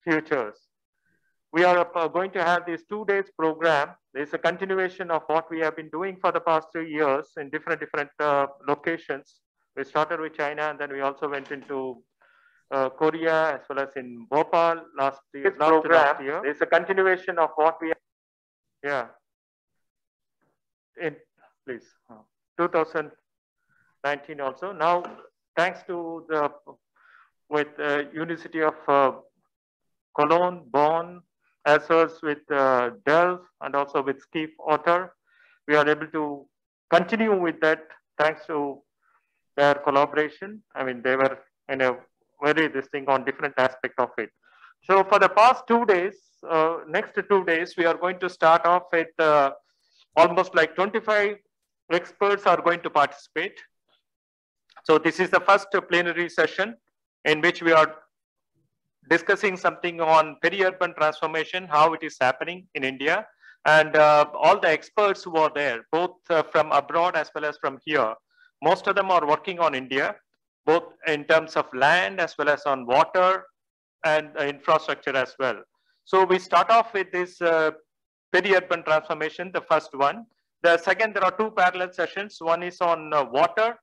futures. We are going to have this 2 days program. It's a continuation of what we have been doing for the past 3 years in different locations. We started with China, and then we also went into Korea, as well as in Bhopal last year. It's a continuation of what we, please, 2019 also. Now, thanks to the University of Cologne, Bonn, as well as with Delft and also with Skiff Otter, we are able to continue with that thanks to their collaboration. I mean, they were in a very this thing on different aspect of it. So for the past 2 days, next 2 days, we are going to start off with almost like 25 experts are going to participate. So this is the first plenary session in which we are discussing something on peri-urban transformation, how it is happening in India, and all the experts who are there, both from abroad as well as from here. Most of them are working on India, both in terms of land as well as on water and infrastructure as well. So we start off with this peri-urban transformation, the first one. The second, there are 2 parallel sessions. One is on water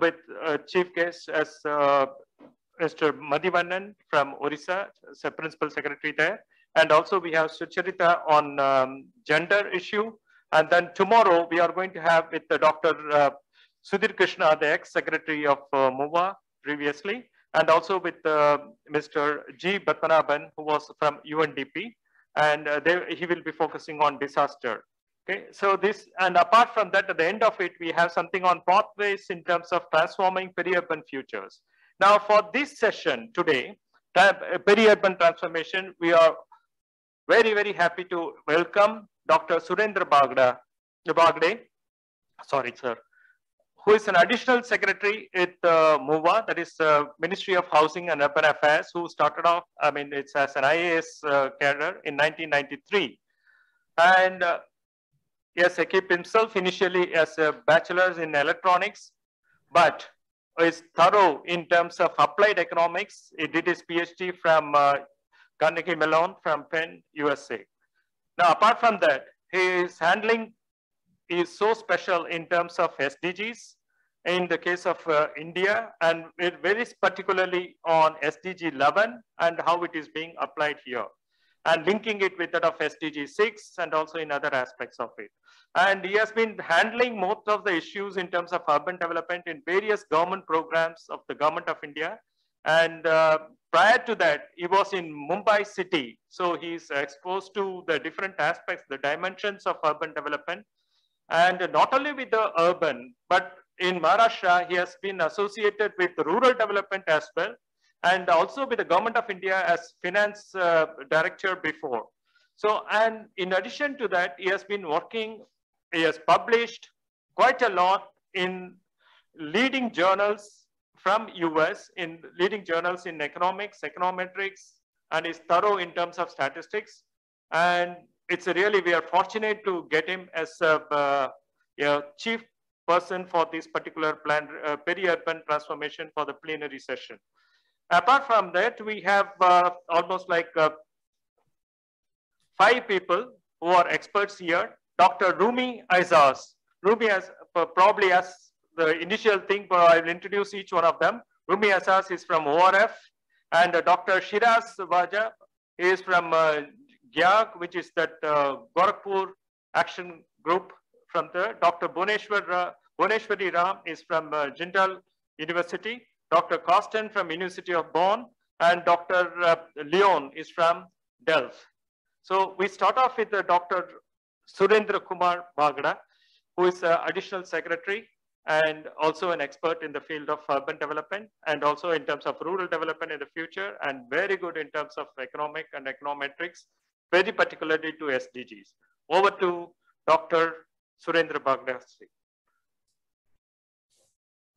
with chief guest as Mr. Madhivanan from Orissa, Principal Secretary there. And also we have Sucharita on gender issue. And then tomorrow we are going to have with Dr. Sudhir Krishna, the ex-secretary of MOVA previously, and also with Mr. G. Batmanaban, who was from UNDP, and he will be focusing on disaster. Okay, so this, and apart from that, at the end of it, we have something on pathways in terms of transforming peri-urban futures. Now, for this session today, peri-urban transformation, we are very, very happy to welcome Dr. Surendra Bagde, sorry, sir, who is an additional secretary at MOVA, that is Ministry of Housing and Urban Affairs, who started off, I mean, it's as an IAS cadre in 1993. And yes, he kept himself initially as a bachelor's in electronics, but is thorough in terms of applied economics. He did his PhD from Carnegie Mellon from Penn, USA. Now, apart from that, his handling is so special in terms of SDGs in the case of India, and very particularly on SDG 11 and how it is being applied here, and linking it with that of SDG 6 and also in other aspects of it. And he has been handling most of the issues in terms of urban development in various government programs of the Government of India. And prior to that, he was in Mumbai city. So he's exposed to the different aspects, the dimensions of urban development. And not only with the urban, but in Maharashtra, he has been associated with rural development as well, and also with the Government of India as finance director before. So, and in addition to that, he has been working, he has published quite a lot in leading journals from US, in leading journals in economics, econometrics, and is thorough in terms of statistics. And it's really, we are fortunate to get him as a chief person for this particular plan, peri-urban transformation for the plenary session. Apart from that, we have almost like 5 people who are experts here. Dr. Rumi Aizaz. Rumi has probably has the initial thing, but I will introduce each one of them. Rumi Aizaz is from ORF, and Dr. Shiraz Vaja is from GYAG, which is that Gorakhpur Action Group from there. Dr. Bhuneshwari Ram is from Jindal University. Dr. Kosten from University of Bonn, and Dr. Leon is from Delft. So we start off with Dr. Surendra Kumar Bagda, who is additional secretary and also an expert in the field of urban development and also in terms of rural development in the future, and very good in terms of economic and econometrics, very particularly to SDGs. Over to Dr. Surendra Bagda.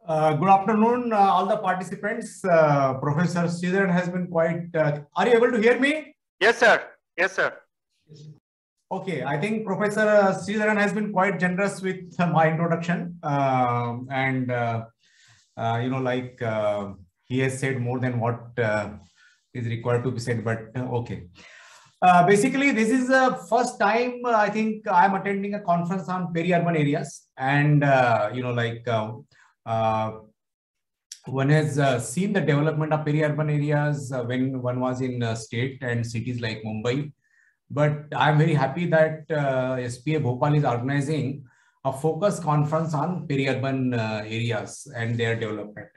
Good afternoon, all the participants. Professor Sridharan has been quite. Are you able to hear me? Yes, sir. Yes, sir. Okay, I think Professor Sridharan has been quite generous with my introduction, and you know, like he has said more than what is required to be said, but okay. Basically, this is the first time I think I'm attending a conference on peri-urban areas, and one has seen the development of peri-urban areas when one was in state and cities like Mumbai. But I'm very happy that SPA Bhopal is organizing a focus conference on peri-urban areas and their development.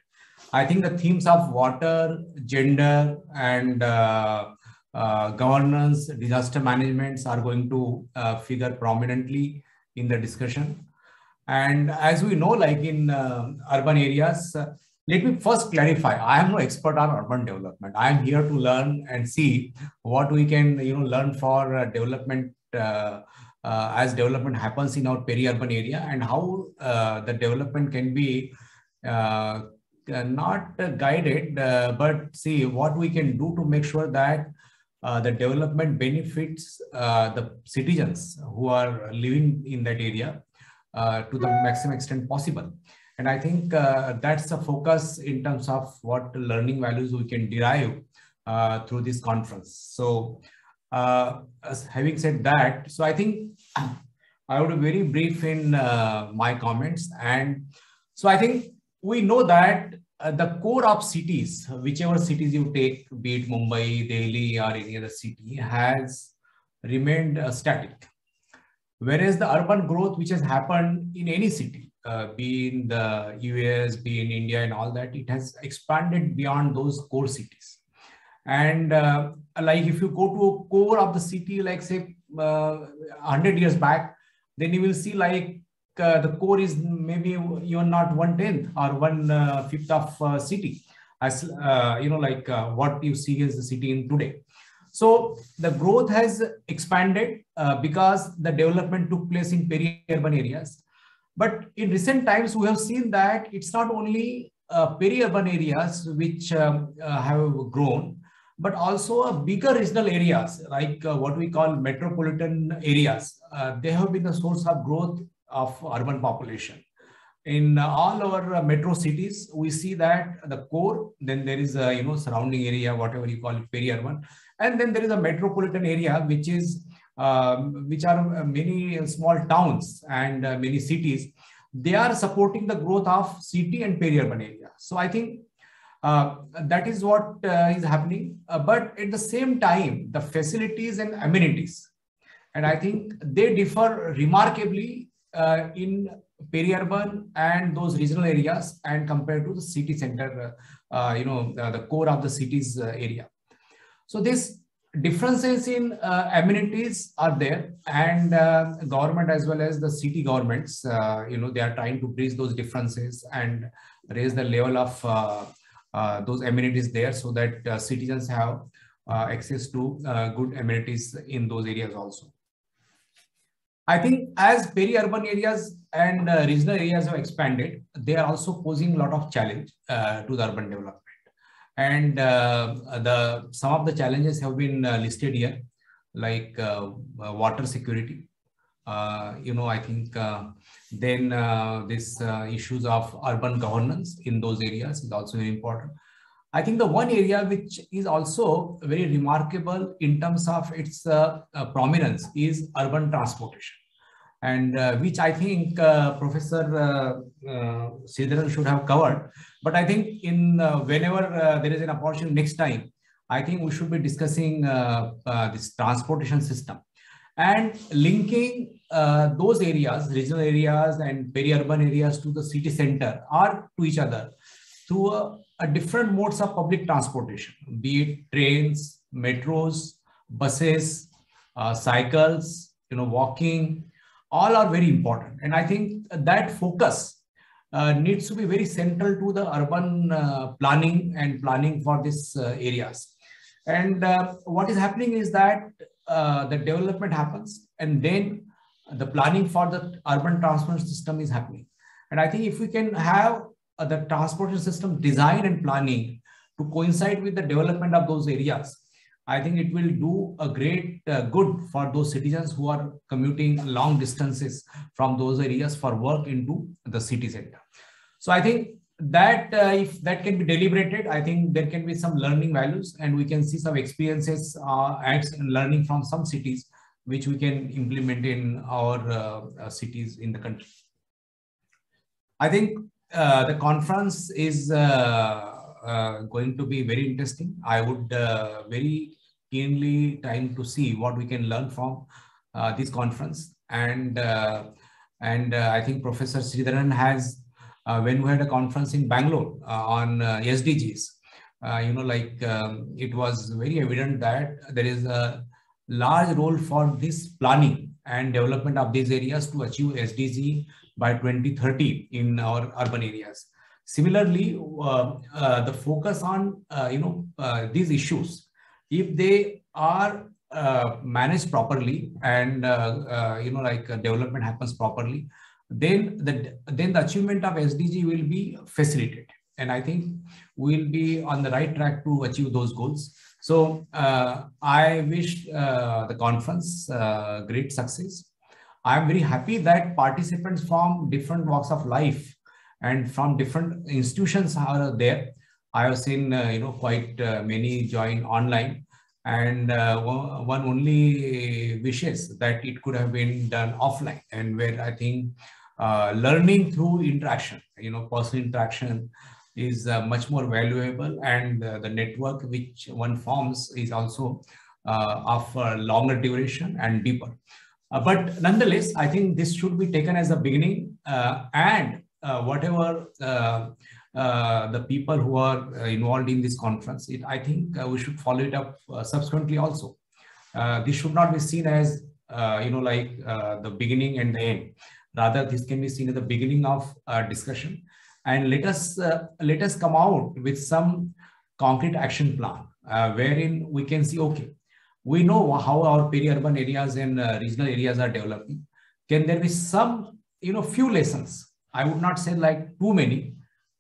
I think the themes of water, gender, and governance, disaster management are going to figure prominently in the discussion. And as we know, like in urban areas, let me first clarify, I am no expert on urban development. I am here to learn and see what we can learn for development as development happens in our peri-urban area, and how the development can be not guided, but see what we can do to make sure that the development benefits the citizens who are living in that area to the maximum extent possible. And I think that's the focus in terms of what learning values we can derive through this conference. So having said that, so I think I would be very brief in my comments. And so I think we know that the core of cities, whichever cities you take, be it Mumbai, Delhi, or any other city, has remained static. Whereas the urban growth which has happened in any city, be in the US, be in India and all that, it has expanded beyond those core cities. And like if you go to a core of the city, like say 100 years back, then you will see like the core is maybe you're not 1/10 or 1/5 of city, as what you see as the city in today. So the growth has expanded because the development took place in peri-urban areas. But in recent times, we have seen that it's not only peri-urban areas which have grown, but also bigger regional areas like what we call metropolitan areas. They have been the source of growth of urban population. In all our metro cities, we see that the core, then there is a surrounding area, whatever you call it, peri-urban, and then there is a metropolitan area, which is which are many small towns and many cities. They are supporting the growth of city and peri-urban area. So I think that is what is happening. But at the same time, the facilities and amenities, and I think they differ remarkably in peri-urban and those regional areas, and compared to the city center, the core of the city's area. So these differences in amenities are there, and government as well as the city governments, they are trying to bridge those differences and raise the level of those amenities there, so that citizens have access to good amenities in those areas also. I think as peri-urban areas and regional areas have expanded, they are also posing a lot of challenge to the urban development. And some of the challenges have been listed here, like water security. I think then this issues of urban governance in those areas is also very important. I think the one area which is also very remarkable in terms of its prominence is urban transportation, and which I think Professor Sridharan should have covered. But I think in whenever there is an opportunity next time, I think we should be discussing this transportation system and linking those areas, regional areas and peri-urban areas, to the city center or to each other through a different modes of public transportation, be it trains, metros, buses, cycles, walking. All are very important. And I think that focus needs to be very central to the urban planning and planning for these areas. And what is happening is that the development happens, and then the planning for the urban transport system is happening. And I think if we can have the transportation system design and planning to coincide with the development of those areas, I think it will do a great good for those citizens who are commuting long distances from those areas for work into the city center. So I think that if that can be deliberated, I think there can be some learning values, and we can see some experiences and learning from some cities, which we can implement in our cities in the country. I think the conference is going to be very interesting. I would very keenly trying to see what we can learn from this conference. And I think Professor Sridharan has, when we had a conference in Bangalore on SDGs, it was very evident that there is a large role for this planning and development of these areas to achieve SDG by 2030 in our urban areas. Similarly, the focus on these issues, if they are managed properly and development happens properly, then the achievement of SDG will be facilitated, and I think we'll be on the right track to achieve those goals. So I wish the conference great success. I'm very happy that participants from different walks of life and from different institutions are there. I have seen quite many join online, and one only wishes that it could have been done offline, and where I think learning through interaction, personal interaction is much more valuable, and the network which one forms is also of longer duration and deeper. But nonetheless, I think this should be taken as a beginning, and whatever the people who are involved in this conference, I think we should follow it up subsequently also. This should not be seen as the beginning and the end. Rather, this can be seen as the beginning of discussion, and let us come out with some concrete action plan wherein we can see, okay, we know how our peri-urban areas and regional areas are developing. Can there be some, few lessons? I would not say like too many,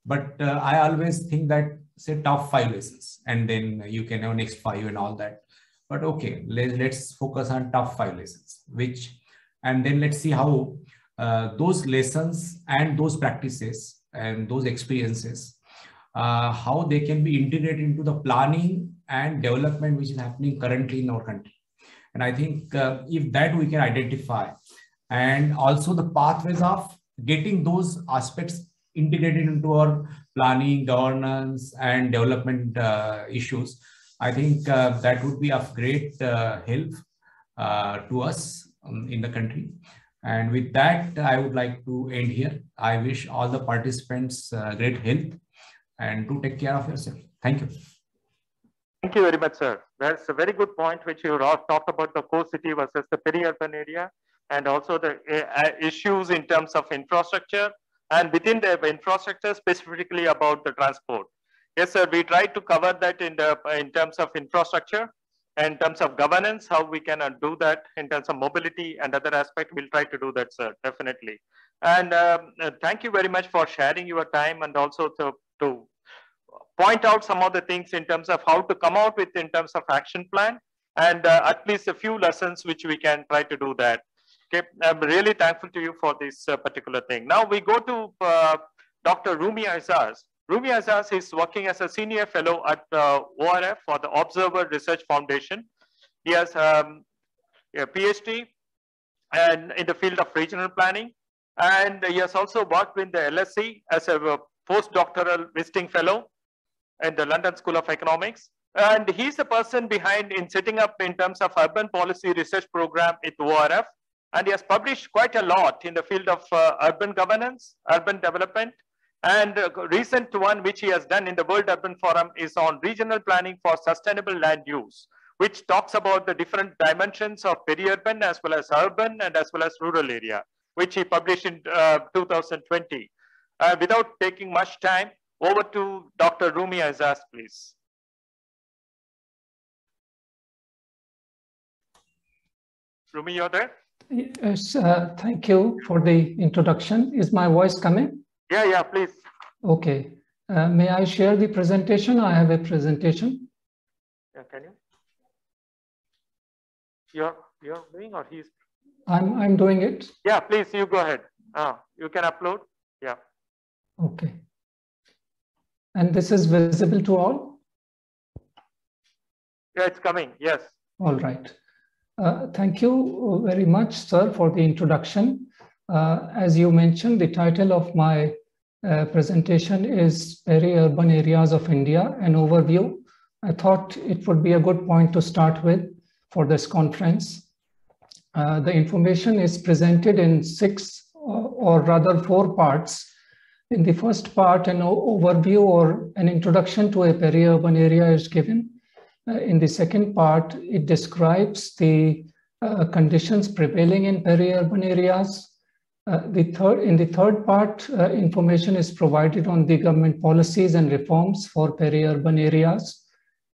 but I always think that say top 5 lessons, and then you can have next 5 and all that. But okay, let's focus on top 5 lessons, and then let's see how those lessons and those practices and those experiences, how they can be integrated into the planning and development which is happening currently in our country. And I think if that we can identify, and also the pathways of getting those aspects integrated into our planning, governance, and development issues, I think that would be of great help to us in the country. And with that, I would like to end here. I wish all the participants great health, and do take care of yourself. Thank you. Thank you very much, sir. That's a very good point, which you talked about the core city versus the peri-urban area, and also the issues in terms of infrastructure, and within the infrastructure, specifically about the transport. Yes, sir, we tried to cover that in terms of infrastructure, and in terms of governance, how we can do that in terms of mobility and other aspect. We'll try to do that, sir, definitely. And thank you very much for sharing your time, and also to point out some of the things in terms of how to come out with in terms of action plan, and at least a few lessons which we can try to do that. Okay, I'm really thankful to you for this particular thing. Now we go to Dr. Rumi Azaz. Rumi Azaz is working as a senior fellow at ORF for the Observer Research Foundation. He has a PhD and in the field of regional planning, and he has also worked with the LSE as a postdoctoral visiting fellow in the London School of Economics. And he's the person behind in setting up in terms of urban policy research program at ORF. And he has published quite a lot in the field of urban governance, urban development. And a recent one which he has done in the World Urban Forum is on regional planning for sustainable land use, which talks about the different dimensions of peri-urban as well as urban and as well as rural area, which he published in 2020. Without taking much time, over to Dr. Rumi Azaz, please. Rumi, you're there? Yes, thank you for the introduction. Is my voice coming? Yeah, please. Okay. May I share the presentation? I have a presentation. Yeah, can you? You're doing, or he's? I'm doing it. Yeah, please, you go ahead. You can upload. Yeah. Okay. And this is visible to all? Yeah, it's coming, yes. All right. Thank you very much, sir, for the introduction. As you mentioned, the title of my presentation is Peri-Urban Areas of India, an Overview. I thought it would be a good point to start with for this conference. The information is presented in 6 or rather 4 parts. In the first part, an overview or an introduction to a peri-urban area is given. In the second part, it describes the conditions prevailing in peri-urban areas. In the third part, information is provided on the government policies and reforms for peri-urban areas.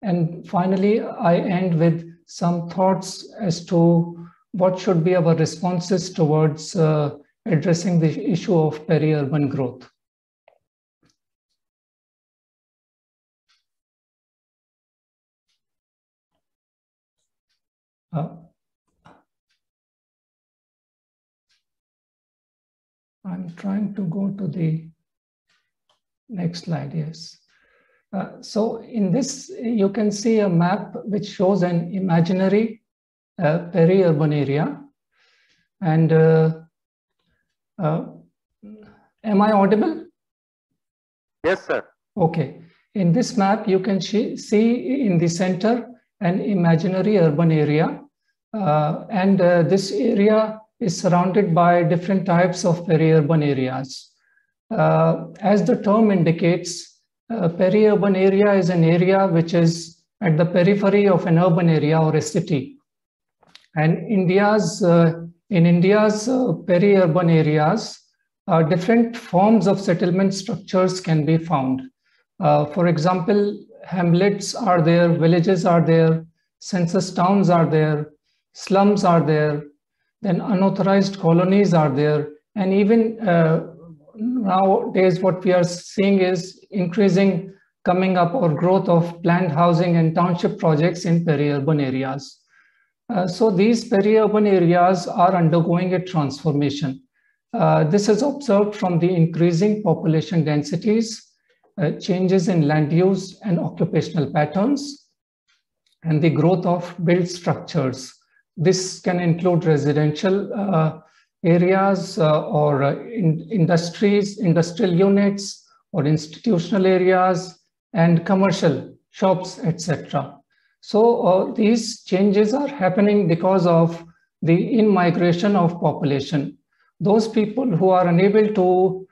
And finally, I end with some thoughts as to what should be our responses towards addressing the issue of peri-urban growth. I'm trying to go to the next slide, yes. So in this, you can see a map which shows an imaginary peri-urban area. And am I audible? Yes, sir. Okay. In this map, you can see in the center an imaginary urban area. This area is surrounded by different types of peri-urban areas. As the term indicates, peri-urban area is an area which is at the periphery of an urban area or a city. And in India's peri-urban areas, different forms of settlement structures can be found. For example, hamlets are there, villages are there, census towns are there, slums are there, then unauthorized colonies are there, and even nowadays what we are seeing is increasing coming up or growth of planned housing and township projects in peri-urban areas. So these peri-urban areas are undergoing a transformation. This is observed from the increasing population densities, changes in land use and occupational patterns, and the growth of built structures. This can include residential areas or industries, industrial units, or institutional areas, and commercial shops, etc. So these changes are happening because of the in-migration of population. Those people who are unable to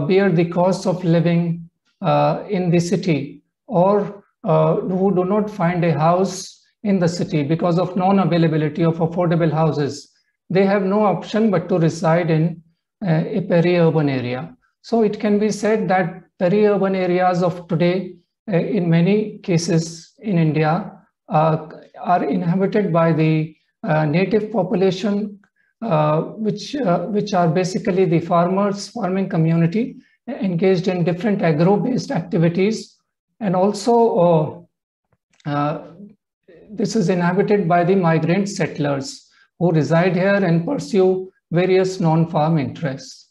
bear the cost of living in the city, or who do not find a house in the city because of non-availability of affordable houses, they have no option but to reside in a peri-urban area. So it can be said that peri-urban areas of today, in many cases in India, are inhabited by the native population, which are basically the farming community engaged in different agro-based activities. And also, this is inhabited by the migrant settlers who reside here and pursue various non-farm interests.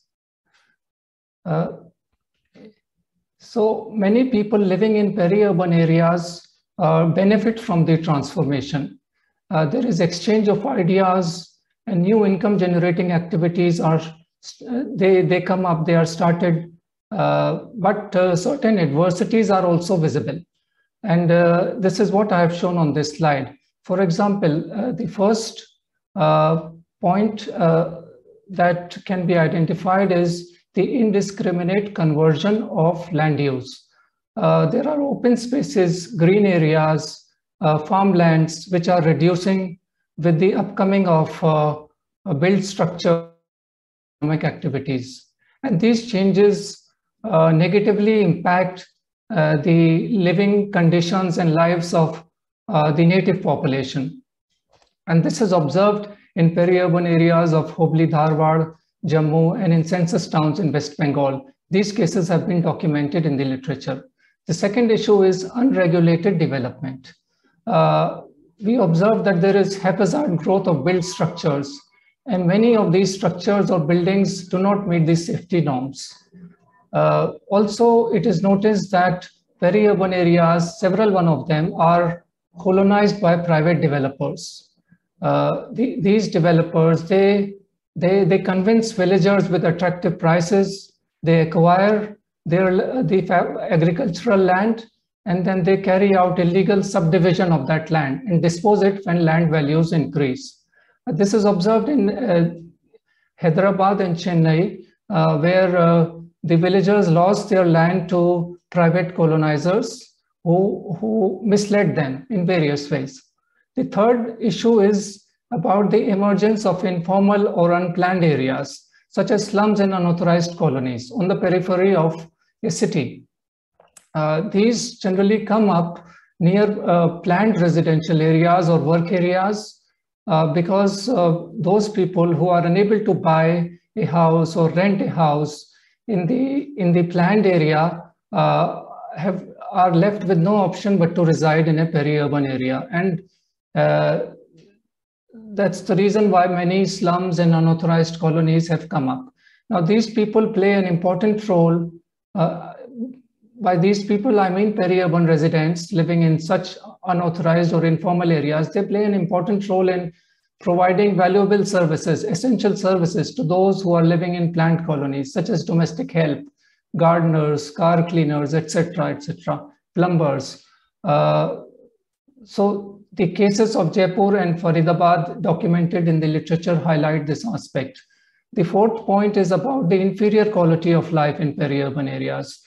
So many people living in peri-urban areas benefit from the transformation. There is exchange of ideas, and new income generating activities are, they come up, they are started, but certain adversities are also visible. And this is what I have shown on this slide. For example, the first point that can be identified is the indiscriminate conversion of land use. There are open spaces, green areas, farmlands, which are reducing with the upcoming of built structure economic activities. And these changes negatively impact the living conditions and lives of the native population. And this is observed in peri-urban areas of Hubli, Dharwad, Jammu, and in census towns in West Bengal. These cases have been documented in the literature. The second issue is unregulated development. We observe that there is haphazard growth of built structures, and many of these structures or buildings do not meet the safety norms. Also, it is noticed that peri-urban areas, one of them, are colonized by private developers. These developers, they convince villagers with attractive prices. They acquire the agricultural land, and then they carry out illegal subdivision of that land and dispose it when land values increase. This is observed in Hyderabad and Chennai, where the villagers lost their land to private colonizers who misled them in various ways. The third issue is about the emergence of informal or unplanned areas, such as slums and unauthorized colonies on the periphery of a city. These generally come up near planned residential areas or work areas because those people who are unable to buy a house or rent a house in the planned area are left with no option but to reside in a peri-urban area. And that's the reason why many slums and unauthorized colonies have come up. Now, these people play an important role. By these people, I mean peri-urban residents living in such unauthorized or informal areas. They play an important role in providing valuable services, essential services to those who are living in planned colonies, such as domestic help, gardeners, car cleaners, etc., plumbers. So the cases of Jaipur and Faridabad documented in the literature highlight this aspect. The fourth point is about the inferior quality of life in peri-urban areas.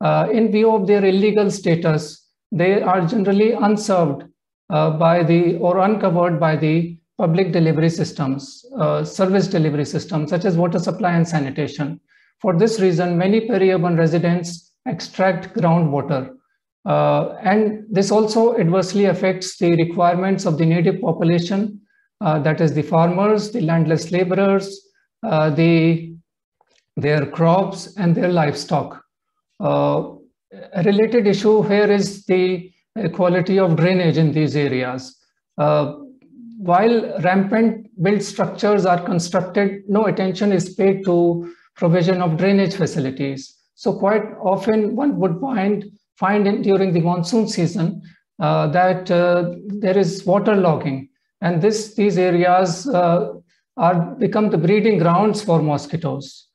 In view of their illegal status, they are generally unserved or uncovered by the public delivery systems, service delivery systems, such as water supply and sanitation. For this reason, many peri-urban residents extract groundwater. And this also adversely affects the requirements of the native population, that is the farmers, the landless laborers, their crops and their livestock. A related issue here is the quality of drainage in these areas. While rampant built structures are constructed, no attention is paid to provision of drainage facilities. So quite often one would find during the monsoon season that there is waterlogging, and these areas become the breeding grounds for mosquitoes.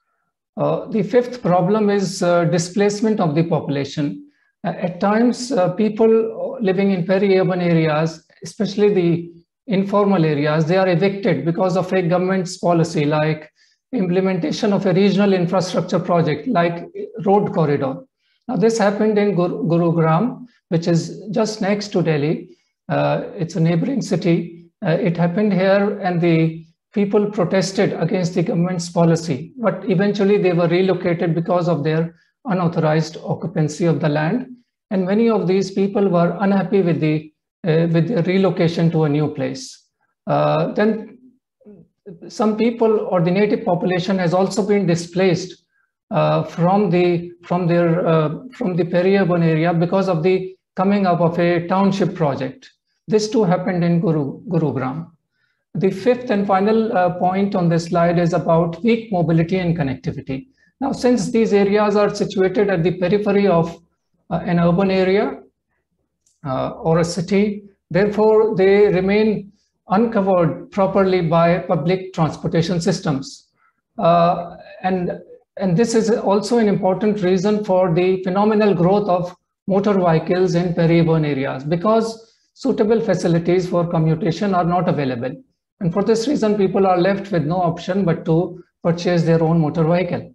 The fifth problem is displacement of the population. At times, people living in peri-urban areas, especially the informal areas, they are evicted because of a government's policy, like implementation of a regional infrastructure project, like road corridor. Now, this happened in Gurugram, which is just next to Delhi. It's a neighboring city. It happened here, and the people protested against the government's policy, but eventually they were relocated because of their unauthorized occupancy of the land. And many of these people were unhappy with the relocation to a new place. Then some people or the native population has also been displaced from the peri-urban area because of the coming up of a township project. This too happened in Gurugram. The fifth and final point on this slide is about weak mobility and connectivity. Now, since these areas are situated at the periphery of an urban area or a city, therefore they remain uncovered properly by public transportation systems. And this is also an important reason for the phenomenal growth of motor vehicles in peri-urban areas, because suitable facilities for commutation are not available. And for this reason, people are left with no option but to purchase their own motor vehicle.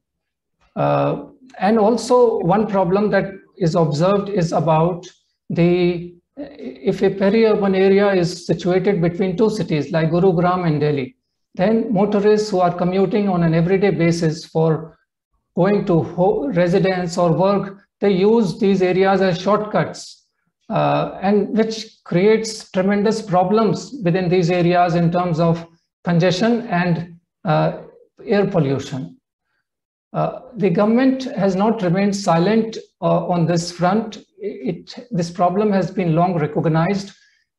And also one problem that is observed is about if a peri-urban area is situated between two cities like Gurugram and Delhi, then motorists who are commuting on an everyday basis for going to residence or work, they use these areas as shortcuts, and which creates tremendous problems within these areas in terms of congestion and air pollution. The government has not remained silent on this front. This problem has been long recognized,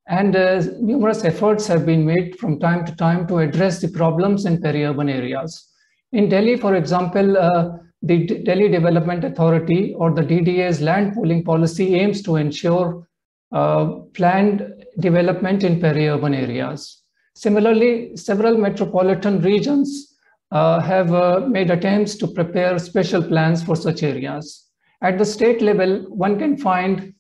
and numerous efforts have been made from time to time to address the problems in peri-urban areas. In Delhi, for example, the Delhi Development Authority, or the DDA's land pooling policy, aims to ensure planned development in peri-urban areas. Similarly, several metropolitan regions have made attempts to prepare special plans for such areas. At the state level, one can find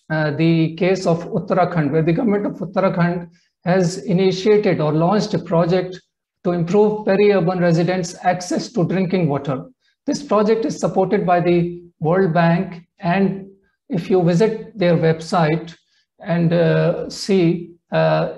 the case of Uttarakhand, where the government of Uttarakhand has initiated or launched a project to improve peri-urban residents' access to drinking water. This project is supported by the World Bank, and if you visit their website and see,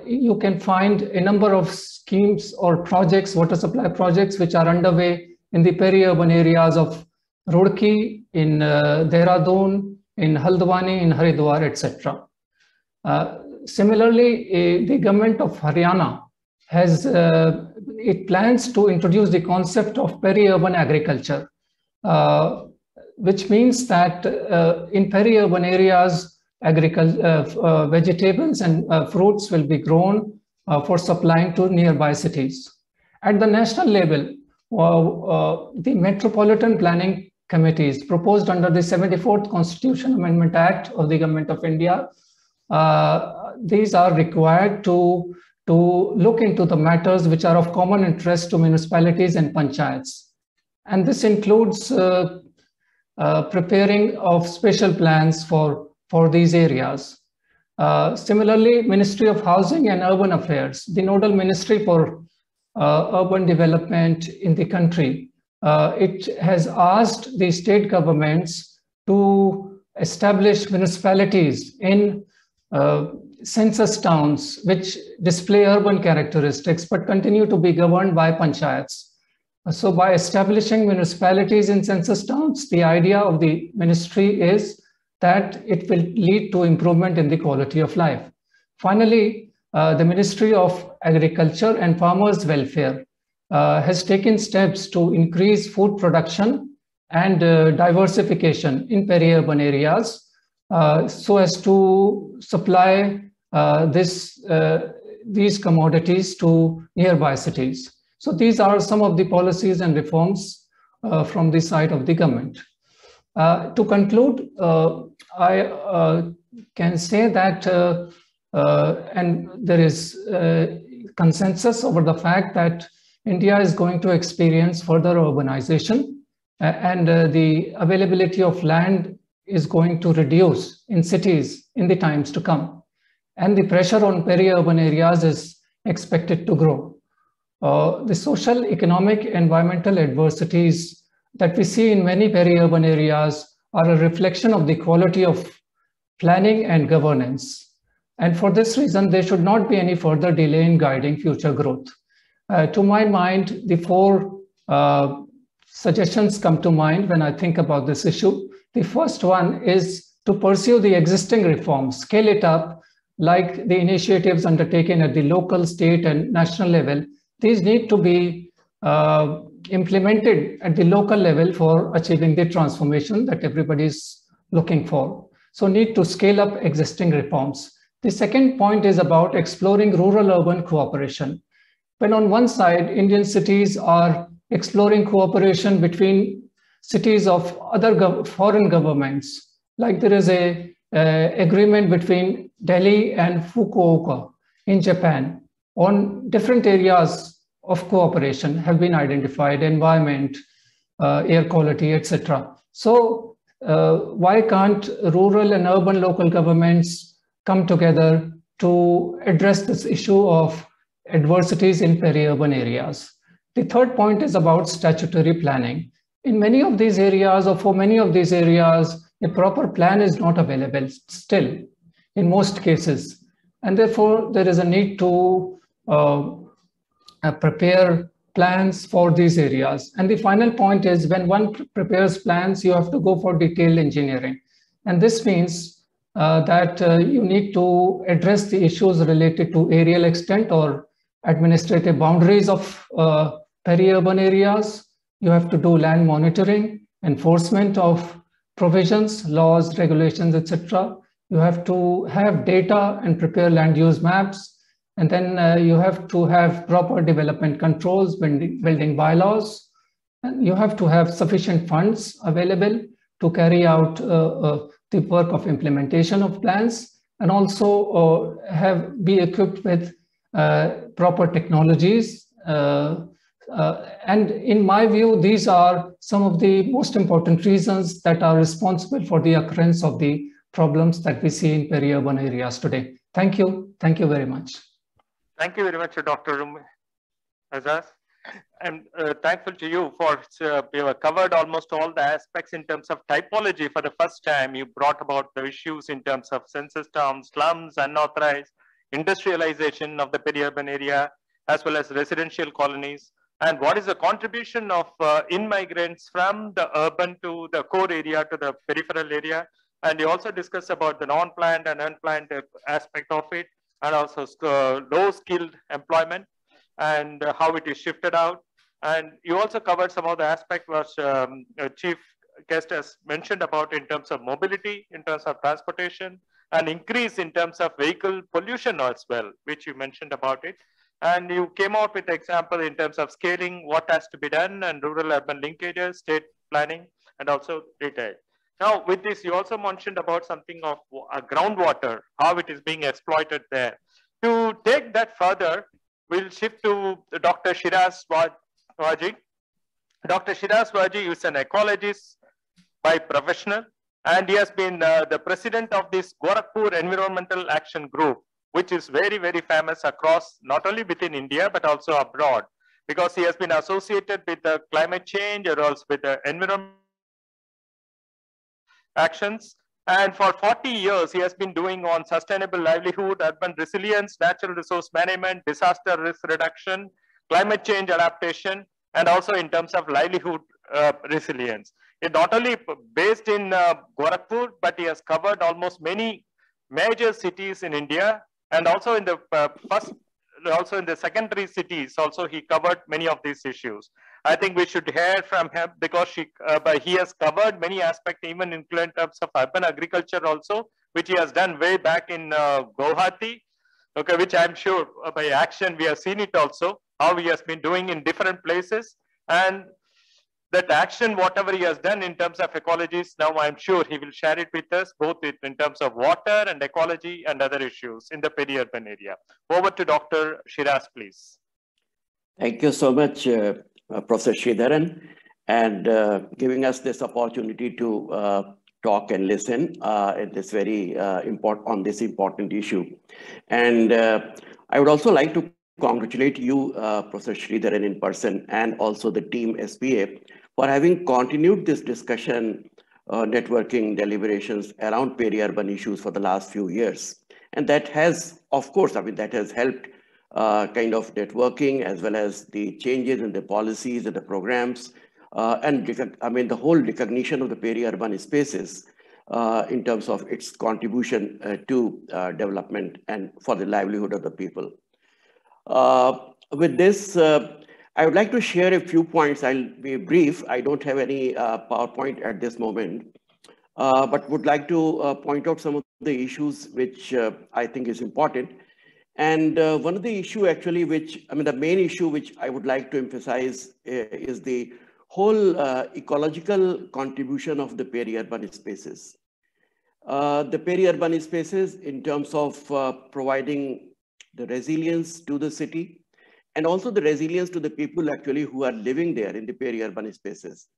you can find a number of schemes or projects, water supply projects, which are underway in the peri-urban areas of Roorkee, in Dehradun, in Haldwani, in Haridwar, etc. Similarly, the government of Haryana has, it plans to introduce the concept of peri-urban agriculture, which means that in peri-urban areas, vegetables and fruits will be grown for supplying to nearby cities. At the national level, the Metropolitan Planning Committees proposed under the 74th Constitution Amendment Act of the Government of India, these are required to look into the matters which are of common interest to municipalities and panchayats. And this includes preparing of special plans for these areas. Similarly, Ministry of Housing and Urban Affairs, the nodal ministry for urban development in the country, it has asked the state governments to establish municipalities in census towns which display urban characteristics but continue to be governed by panchayats. So by establishing municipalities in census towns, the idea of the ministry is that it will lead to improvement in the quality of life. Finally, the Ministry of Agriculture and Farmers' Welfare has taken steps to increase food production and diversification in peri-urban areas so as to supply these commodities to nearby cities. So these are some of the policies and reforms from the side of the government. To conclude, I can say that, and there is consensus over the fact that India is going to experience further urbanization, and the availability of land is going to reduce in cities in the times to come. And the pressure on peri-urban areas is expected to grow. The social, economic, environmental adversities that we see in many peri-urban areas are a reflection of the quality of planning and governance. And for this reason, there should not be any further delay in guiding future growth. To my mind, the four suggestions come to mind when I think about this issue. The first one is to pursue the existing reforms, scale it up, like the initiatives undertaken at the local, state, and national level. These need to be implemented at the local level for achieving the transformation that everybody is looking for. So need to scale up existing reforms. The second point is about exploring rural-urban cooperation. When on one side, Indian cities are exploring cooperation between cities of other foreign governments, like there is a agreement between Delhi and Fukuoka in Japan on different areas of cooperation have been identified: environment, air quality, etc. So why can't rural and urban local governments come together to address this issue of adversities in peri-urban areas? The third point is about statutory planning. In many of these areas, or for many of these areas, a proper plan is not available still in most cases. And therefore, there is a need to prepare plans for these areas. And the final point is, when one prepares plans, you have to go for detailed engineering. And this means that you need to address the issues related to areal extent or administrative boundaries of peri-urban areas. You have to do land monitoring, enforcement of provisions, laws, regulations, etc. You have to have data and prepare land use maps. And then you have to have proper development controls, building bylaws. And you have to have sufficient funds available to carry out the work of implementation of plans, and also be equipped with proper technologies. And in my view, these are some of the most important reasons that are responsible for the occurrence of the problems that we see in peri-urban areas today. Thank you. Thank you very much. Thank you very much, Dr. Azaz. I'm thankful to you for you have covered almost all the aspects in terms of typology. For the first time, you brought about the issues in terms of census towns, slums, unauthorized industrialization of the peri-urban area, as well as residential colonies, and what is the contribution of in-migrants from the urban to the core area to the peripheral area. And you also discussed about the non-planned and unplanned aspect of it, and also low-skilled employment and how it is shifted out. And you also covered some of the aspect was Chief Guest has mentioned about in terms of mobility, in terms of transportation, and increase in terms of vehicle pollution as well, which you mentioned about it. And you came out with example in terms of scaling, what has to be done, and rural-urban linkages, state planning, and also retail. Now, with this, you also mentioned about something of groundwater, how it is being exploited there. To take that further, we'll shift to Dr. Shiraz Waji. Dr. Shiraz Waji is an ecologist by professional, and he has been the president of this Gorakhpur Environmental Action Group, which is very, very famous across, not only within India, but also abroad, because he has been associated with the climate change or also with the environment actions. And for 40 years, he has been doing on sustainable livelihood, urban resilience, natural resource management, disaster risk reduction, climate change adaptation, and also in terms of livelihood resilience. It not only based in Gorakhpur, but he has covered almost many major cities in India, and also in the also in the secondary cities, also he covered many of these issues. I think we should hear from him because he has covered many aspects, even in terms of urban agriculture also, which he has done way back in Guwahati, okay, which I'm sure by action we have seen it also, how he has been doing in different places. And that action, whatever he has done in terms of ecologies, now I'm sure he will share it with us, both in terms of water and ecology and other issues in the peri-urban area. Over to Dr. Shiraz, please. Thank you so much, Professor Sridharan, and giving us this opportunity to talk and listen at this very important important issue. And I would also like to congratulate you, Professor Sridharan, in person, and also the team SPA for having continued this discussion, networking deliberations around peri-urban issues for the last few years. And that has, of course, I mean, that has helped kind of networking as well as the changes in the policies and the programs, and I mean, the whole recognition of the peri-urban spaces in terms of its contribution to development and for the livelihood of the people. With this, I would like to share a few points. I'll be brief. I don't have any PowerPoint at this moment, but would like to point out some of the issues which I think is important. And one of the issue actually, which, I mean, the main issue which I would like to emphasize is the whole ecological contribution of the peri-urban spaces. The peri-urban spaces in terms of providing the resilience to the city, and also the resilience to the people actually who are living there in the peri-urban spaces.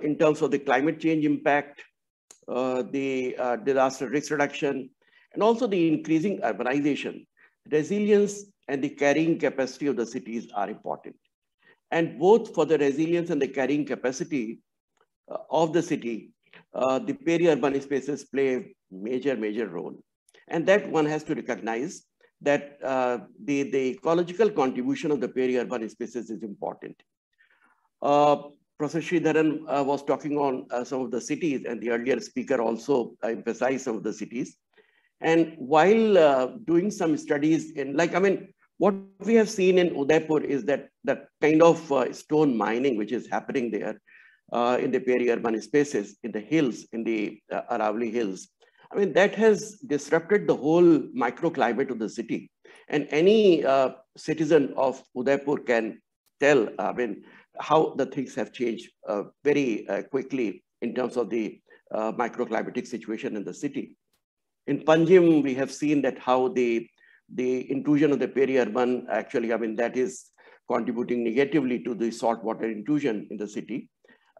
In terms of the climate change impact, the disaster risk reduction, and also the increasing urbanization, resilience and the carrying capacity of the cities are important. And both for the resilience and the carrying capacity of the city, the peri-urban spaces play a major role. And that one has to recognize that the ecological contribution of the peri-urban spaces is important. Professor Sridharan was talking on some of the cities, and the earlier speaker also emphasized some of the cities. And while doing some studies in, like, I mean, what we have seen in Udaipur is that kind of stone mining which is happening there in the peri-urban spaces, in the hills, in the Aravalli Hills. I mean, that has disrupted the whole microclimate of the city. And any citizen of Udaipur can tell, I mean, how the things have changed very quickly in terms of the microclimatic situation in the city. In Panjim, we have seen that how the intrusion of the peri-urban actually, I mean, that is contributing negatively to the saltwater intrusion in the city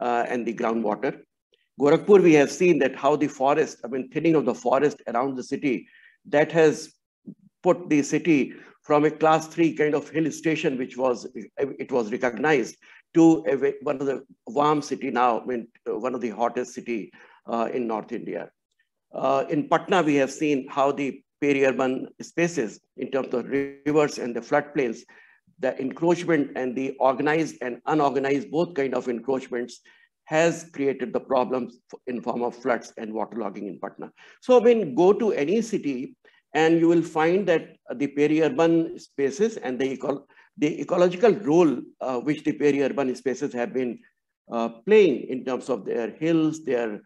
and the groundwater. Gorakhpur, we have seen that how the forest, I mean, thinning of the forest around the city, that has put the city from a class 3 kind of hill station, which was, it was recognized, to one of the warm city now, I mean, one of the hottest city in North India. In Patna, we have seen how the peri-urban spaces in terms of rivers and the floodplains, the encroachment and the organized and unorganized, both kind of encroachments, has created the problems in form of floods and waterlogging in Patna. So when go to any city, and you will find that the peri-urban spaces and the ecological role which the peri-urban spaces have been playing in terms of their hills, their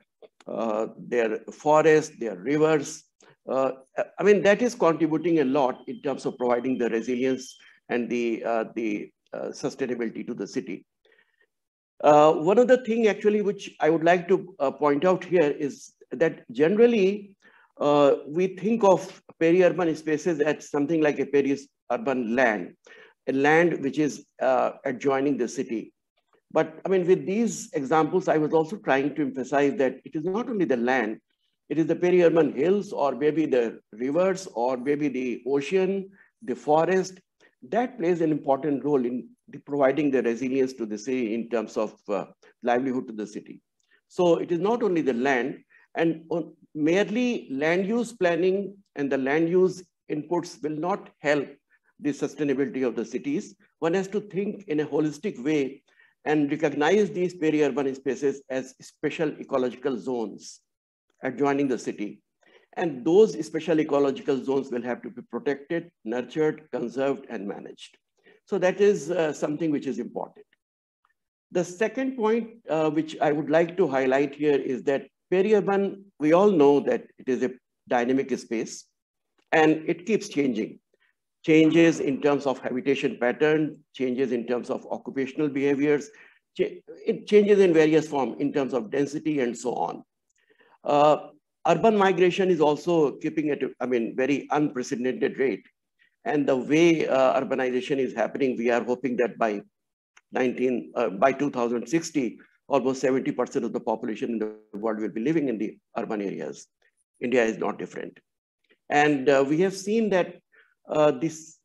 forests, their rivers. I mean, that is contributing a lot in terms of providing the resilience and the sustainability to the city. One of the things actually which I would like to point out here is that generally we think of peri-urban spaces as something like a peri-urban land, a land which is adjoining the city. But I mean, with these examples, I was also trying to emphasize that it is not only the land, it is the peri-urban hills, or maybe the rivers, or maybe the ocean, the forest, that plays an important role in providing the resilience to the city in terms of livelihood to the city. So it is not only the land, and merely land use planning and the land use inputs will not help the sustainability of the cities. One has to think in a holistic way and recognize these peri-urban spaces as special ecological zones adjoining the city. And those special ecological zones will have to be protected, nurtured, conserved, and managed. So that is something which is important. The second point which I would like to highlight here is that peri-urban, we all know that it is a dynamic space and it keeps changing. Changes in terms of habitation pattern, changes in terms of occupational behaviors, it changes in various forms in terms of density and so on. Urban migration is also keeping at, I mean, very unprecedented rate. And the way urbanization is happening, we are hoping that by 2060, almost 70% of the population in the world will be living in the urban areas. India is not different. And we have seen that this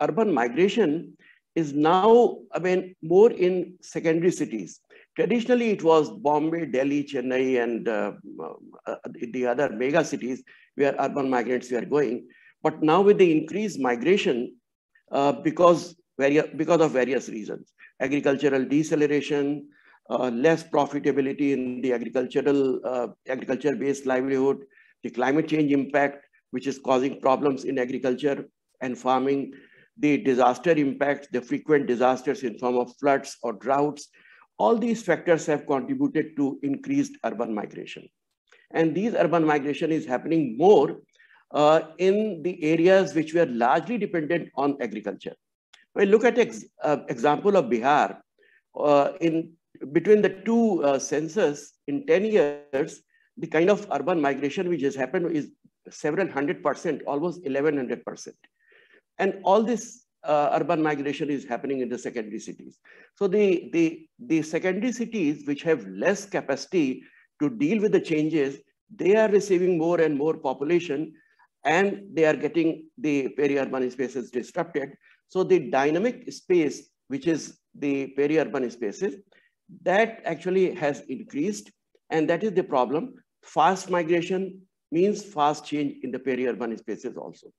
urban migration is now, I mean, more in secondary cities. Traditionally, it was Bombay, Delhi, Chennai, and the other mega cities where urban migrants were going. But now with the increased migration, because of various reasons, agricultural deceleration, less profitability in the agriculture-based livelihood, the climate change impact, which is causing problems in agriculture and farming, the disaster impacts, the frequent disasters in form of floods or droughts, all these factors have contributed to increased urban migration. And these urban migration is happening more in the areas which were largely dependent on agriculture. When we look at example of Bihar, between the two census in 10 years, the kind of urban migration which has happened is several 100%, almost 1100%. And all this urban migration is happening in the secondary cities. So the secondary cities which have less capacity to deal with the changes, they are receiving more and more population and they are getting the peri-urban spaces disrupted. So the dynamic space, which is the peri-urban spaces, that actually has increased, and that is the problem. Fast migration means fast change in the peri-urban spaces also.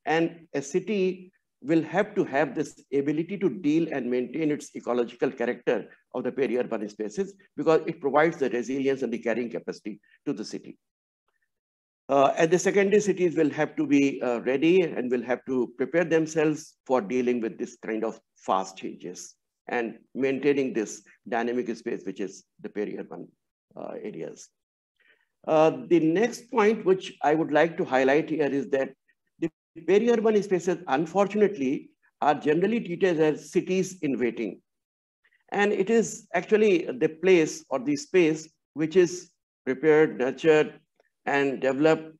And a city will have to have this ability to deal and maintain its ecological character of the peri-urban spaces because it provides the resilience and the carrying capacity to the city. And the secondary cities will have to be ready and will have to prepare themselves for dealing with this kind of fast changes and maintaining this dynamic space, which is the peri-urban areas. The next point, which I would like to highlight here is that the peri-urban spaces, unfortunately, are generally treated as cities in waiting. And it is actually the place or the space which is prepared, nurtured, and developed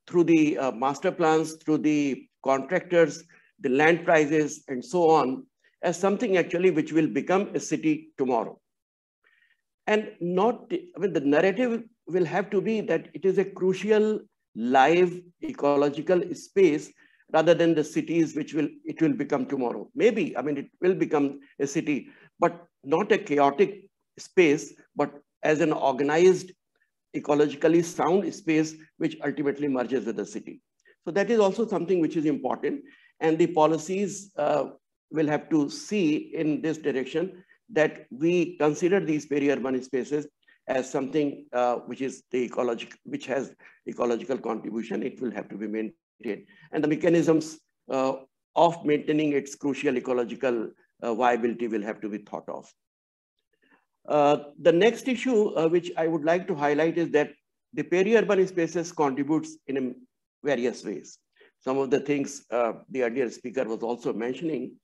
through the master plans, through the contractors, the land prices, and so on, as something actually which will become a city tomorrow. And not, I mean, the narrative will have to be that it is a crucial, live, ecological space rather than the cities which it will become tomorrow. Maybe, I mean, it will become a city, but not a chaotic space, but as an organized, ecologically sound space, which ultimately merges with the city. So that is also something which is important. And the policies will have to see in this direction that we consider these peri-urban spaces as something which is the which has ecological contribution. It will have to be maintained. And the mechanisms of maintaining its crucial ecological viability will have to be thought of. The next issue which I would like to highlight is that the peri-urban spaces contributes in various ways. Some of the things the earlier speaker was also mentioning,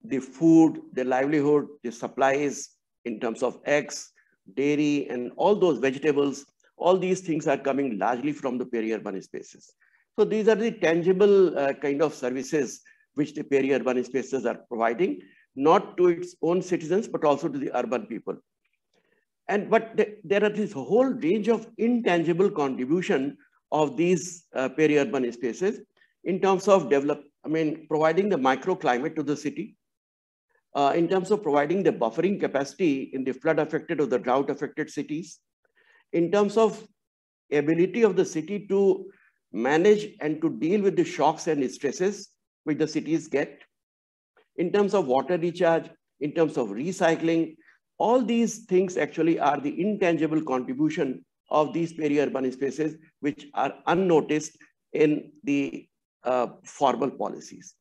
the food, the livelihood, the supplies in terms of eggs, dairy, and all those vegetables, all these things are coming largely from the peri-urban spaces. So these are the tangible kind of services which the peri-urban spaces are providing, not to its own citizens, but also to the urban people. But there are this whole range of intangible contribution of these peri-urban spaces in terms of providing the microclimate to the city, in terms of providing the buffering capacity in the flood-affected or the drought-affected cities, in terms of ability of the city to manage and to deal with the shocks and stresses which the cities get, in terms of water recharge, in terms of recycling. All these things actually are the intangible contribution of these peri-urban spaces, which are unnoticed in the formal policies.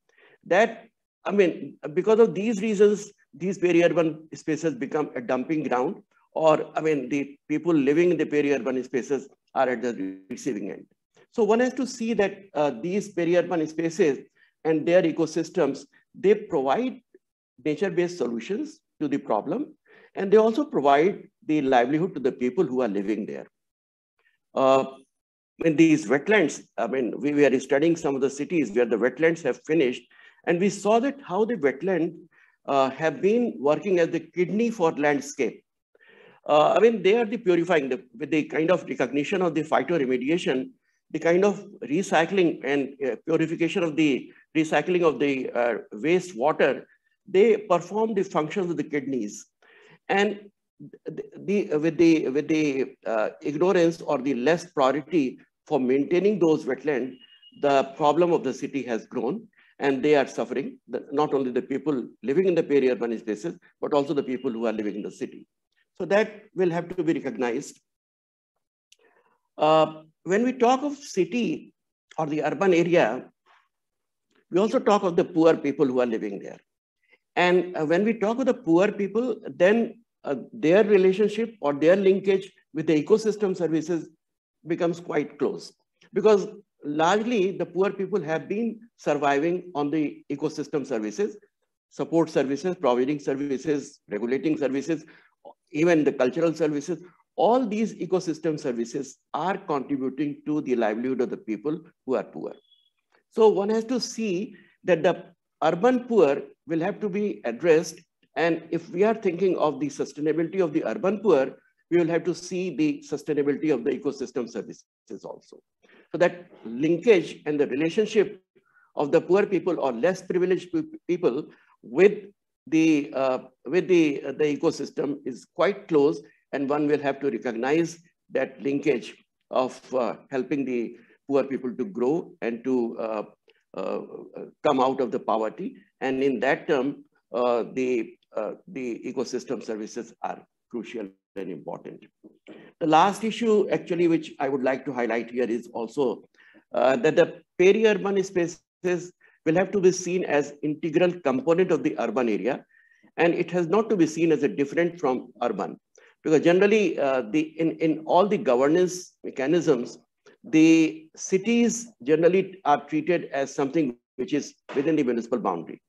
That, I mean, because of these reasons, these peri-urban spaces become a dumping ground, or, I mean, the people living in the peri-urban spaces are at the receiving end. So one has to see that these peri-urban spaces and their ecosystems, they provide nature-based solutions to the problem, and they also provide the livelihood to the people who are living there. In these wetlands, I mean, we were studying some of the cities where the wetlands have finished, and we saw that how the wetlands have been working as the kidney for landscape. I mean, they are the purifying, with the kind of recognition of the phytoremediation, the kind of recycling and purification of the recycling of the waste water, they perform the functions of the kidneys. And with the ignorance or the less priority for maintaining those wetlands, the problem of the city has grown, and they are suffering, not only the people living in the peri-urban spaces, but also the people who are living in the city. So that will have to be recognized. When we talk of city or the urban area, we also talk of the poor people who are living there. And when we talk of the poor people, then their relationship or their linkage with the ecosystem services becomes quite close. Because largely the poor people have been surviving on the ecosystem services, support services, providing services, regulating services, even the cultural services. All these ecosystem services are contributing to the livelihood of the people who are poor. So one has to see that the urban poor will have to be addressed. And if we are thinking of the sustainability of the urban poor, we will have to see the sustainability of the ecosystem services also. So that linkage and the relationship of the poor people or less privileged people with the ecosystem is quite close, and one will have to recognize that linkage of helping the poor people to grow and to come out of the poverty. And in that term, the ecosystem services are crucial and important. The last issue actually, which I would like to highlight here, is also that the peri-urban spaces will have to be seen as integral component of the urban area, and it has not to be seen as a different from urban. Because generally, in all the governance mechanisms, the cities generally are treated as something which is within the municipal boundary.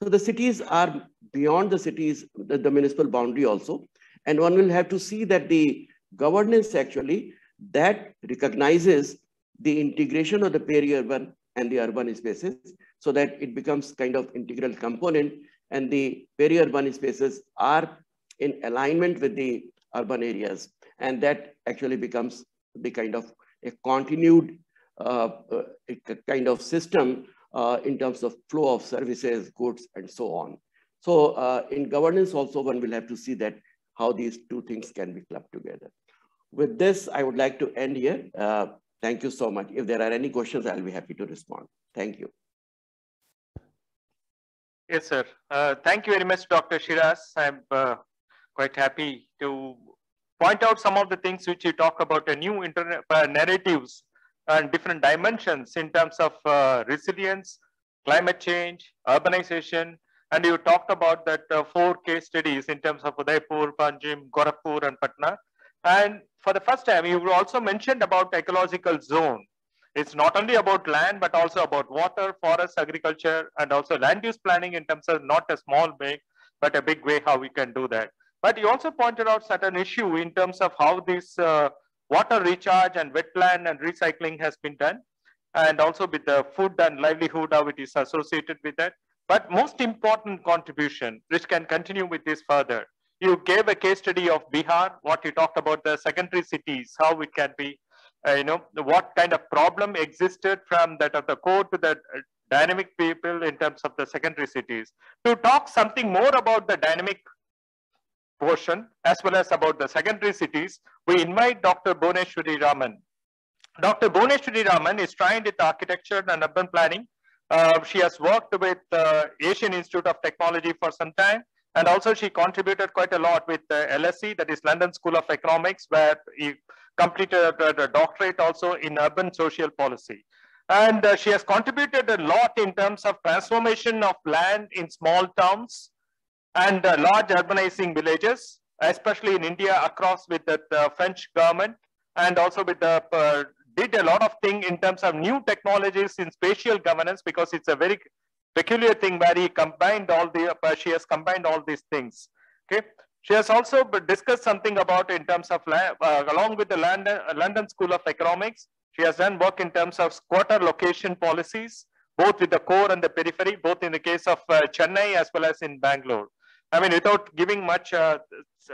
So the cities are beyond the cities, the municipal boundary also. And one will have to see that the governance actually that recognizes the integration of the peri-urban and the urban spaces so that it becomes kind of integral component, and the peri-urban spaces are in alignment with the urban areas. And that actually becomes the kind of a continued kind of system in terms of flow of services, goods, and so on. So in governance also, one will have to see that how these two things can be clubbed together. With this, I would like to end here. Thank you so much. If there are any questions, I'll be happy to respond. Thank you. Yes, sir. Thank you very much, Dr. Shiraz. I'm quite happy to point out some of the things which you talk about, the new narratives and different dimensions in terms of resilience, climate change, urbanization, and you talked about that 4 case studies in terms of Udaipur, Panjim, Gorakhpur, and Patna. And for the first time, you also mentioned about ecological zone. It's not only about land, but also about water, forest, agriculture, and also land use planning in terms of not a small way, but a big way how we can do that. But you also pointed out certain issue in terms of how this water recharge and wetland and recycling has been done, and also with the food and livelihood, how it is associated with that. But most important contribution, which can continue with this further, you gave a case study of Bihar, what you talked about the secondary cities, how it can be, what kind of problem existed from that of the core to the dynamic people in terms of the secondary cities. To talk something more about the dynamic portion as well as about the secondary cities, we invite Dr. Bhuneshwari Raman. Dr. Bhuneshwari Raman is trained in architecture and urban planning. She has worked with Asian Institute of Technology for some time, and also she contributed quite a lot with LSE, that is London School of Economics, where he completed a doctorate also in urban social policy. And she has contributed a lot in terms of transformation of land in small towns and large urbanizing villages, especially in India across with the French government, and also with the did a lot of things in terms of new technologies in spatial governance, because it's a very peculiar thing where he combined all the, she has combined all these things. Okay. She has also discussed something about in terms of, along with the London School of Economics, she has done work in terms of quarter location policies, both with the core and the periphery, both in the case of Chennai as well as in Bangalore. I mean, without giving much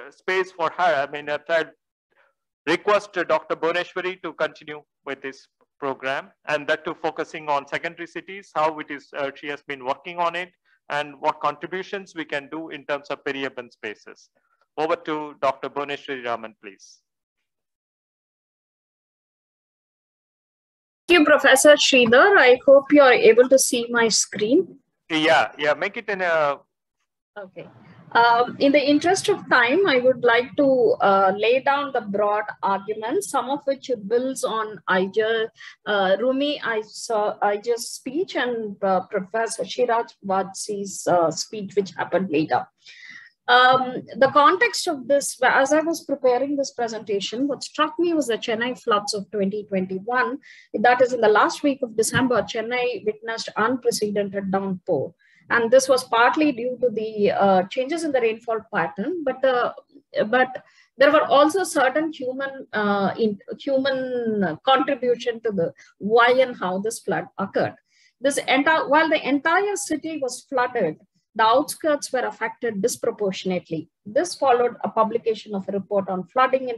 space for her, I mean, I'd request Dr. Bhuneshwari to continue with this program, and that too focusing on secondary cities, how it is she has been working on it, and what contributions we can do in terms of peri-urban spaces. Over to Dr. Bhuneshwari Raman, please. Thank you, Professor Sridhar. I hope you are able to see my screen. Yeah, make it in a... Okay. In the interest of time, I would like to lay down the broad arguments, some of which builds on Rumi Aija's speech and Professor Shiraz Vadsi's speech, which happened later. The context of this, as I was preparing this presentation, what struck me was the Chennai floods of 2021. That is, in the last week of December, Chennai witnessed unprecedented downpour. And this was partly due to the changes in the rainfall pattern, but there were also certain human contribution to the why and how this flood occurred. While the entire city was flooded, the outskirts were affected disproportionately. This followed a publication of a report on flooding.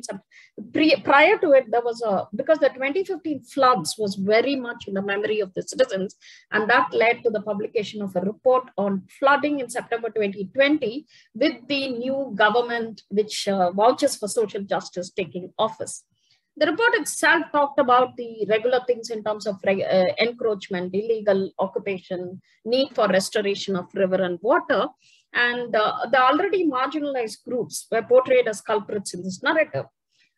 Prior to it, there was because the 2015 floods was very much in the memory of the citizens, and that led to the publication of a report on flooding in September 2020 with the new government, which vouches for social justice, taking office. The report itself talked about the regular things in terms of encroachment, illegal occupation, need for restoration of river and water, and the already marginalized groups were portrayed as culprits in this narrative.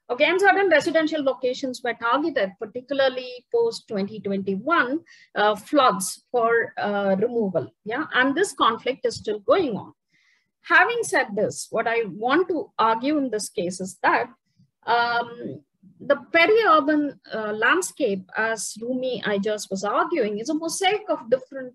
Again, certain residential locations were targeted, particularly post-2021 floods for removal. Yeah, and this conflict is still going on. Having said this, what I want to argue in this case is that the peri-urban landscape, as Rumi I just was arguing, is a mosaic of different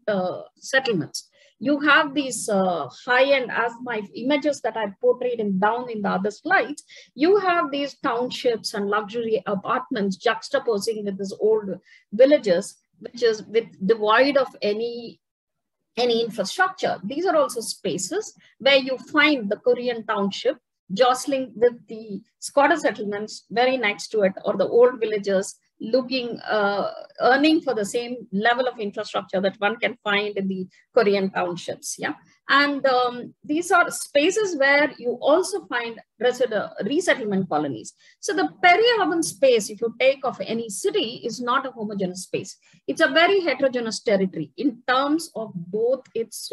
settlements. You have these high-end, as my images that I portrayed down in the other slides, you have these townships and luxury apartments juxtaposing with these old villages, which is devoid of any infrastructure. These are also spaces where you find the Korean township jostling with the squatter settlements very next to it, or the old villages looking, earning for the same level of infrastructure that one can find in the Korean townships. Yeah. And these are spaces where you also find resettlement colonies. So the peri-urban space, if you take of any city, is not a homogeneous space. It's a very heterogeneous territory in terms of both its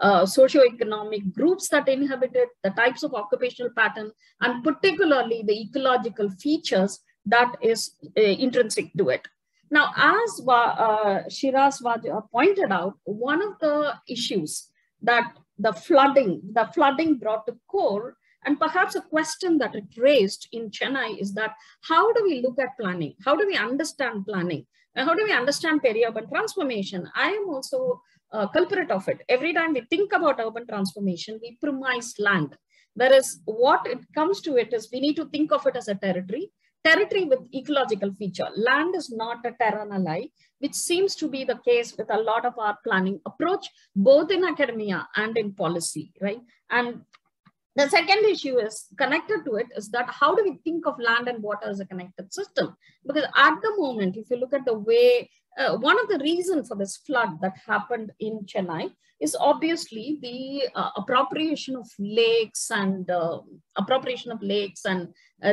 socioeconomic groups that inhabit it, the types of occupational pattern, and particularly the ecological features that is intrinsic to it. Now, as Shiraz pointed out, one of the issues that the flooding brought to core, and perhaps a question that it raised in Chennai, is that how do we look at planning? How do we understand planning? And how do we understand peri-urban transformation? I am also a culprit of it. Every time we think about urban transformation, we premise land. Whereas what it comes to it is we need to think of it as a territory with ecological feature. Land is not a terra nullius, which seems to be the case with a lot of our planning approach, both in academia and in policy, right? And the second issue is connected to it is that how do we think of land and water as a connected system? Because at the moment, if you look at the way, one of the reasons for this flood that happened in Chennai is obviously the appropriation of lakes and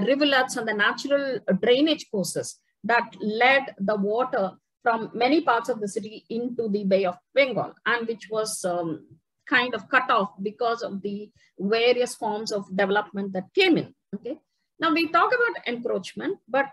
rivulets and the natural drainage courses that led the water from many parts of the city into the Bay of Bengal, and which was kind of cut off because of the various forms of development that came in. Okay. Now we talk about encroachment, but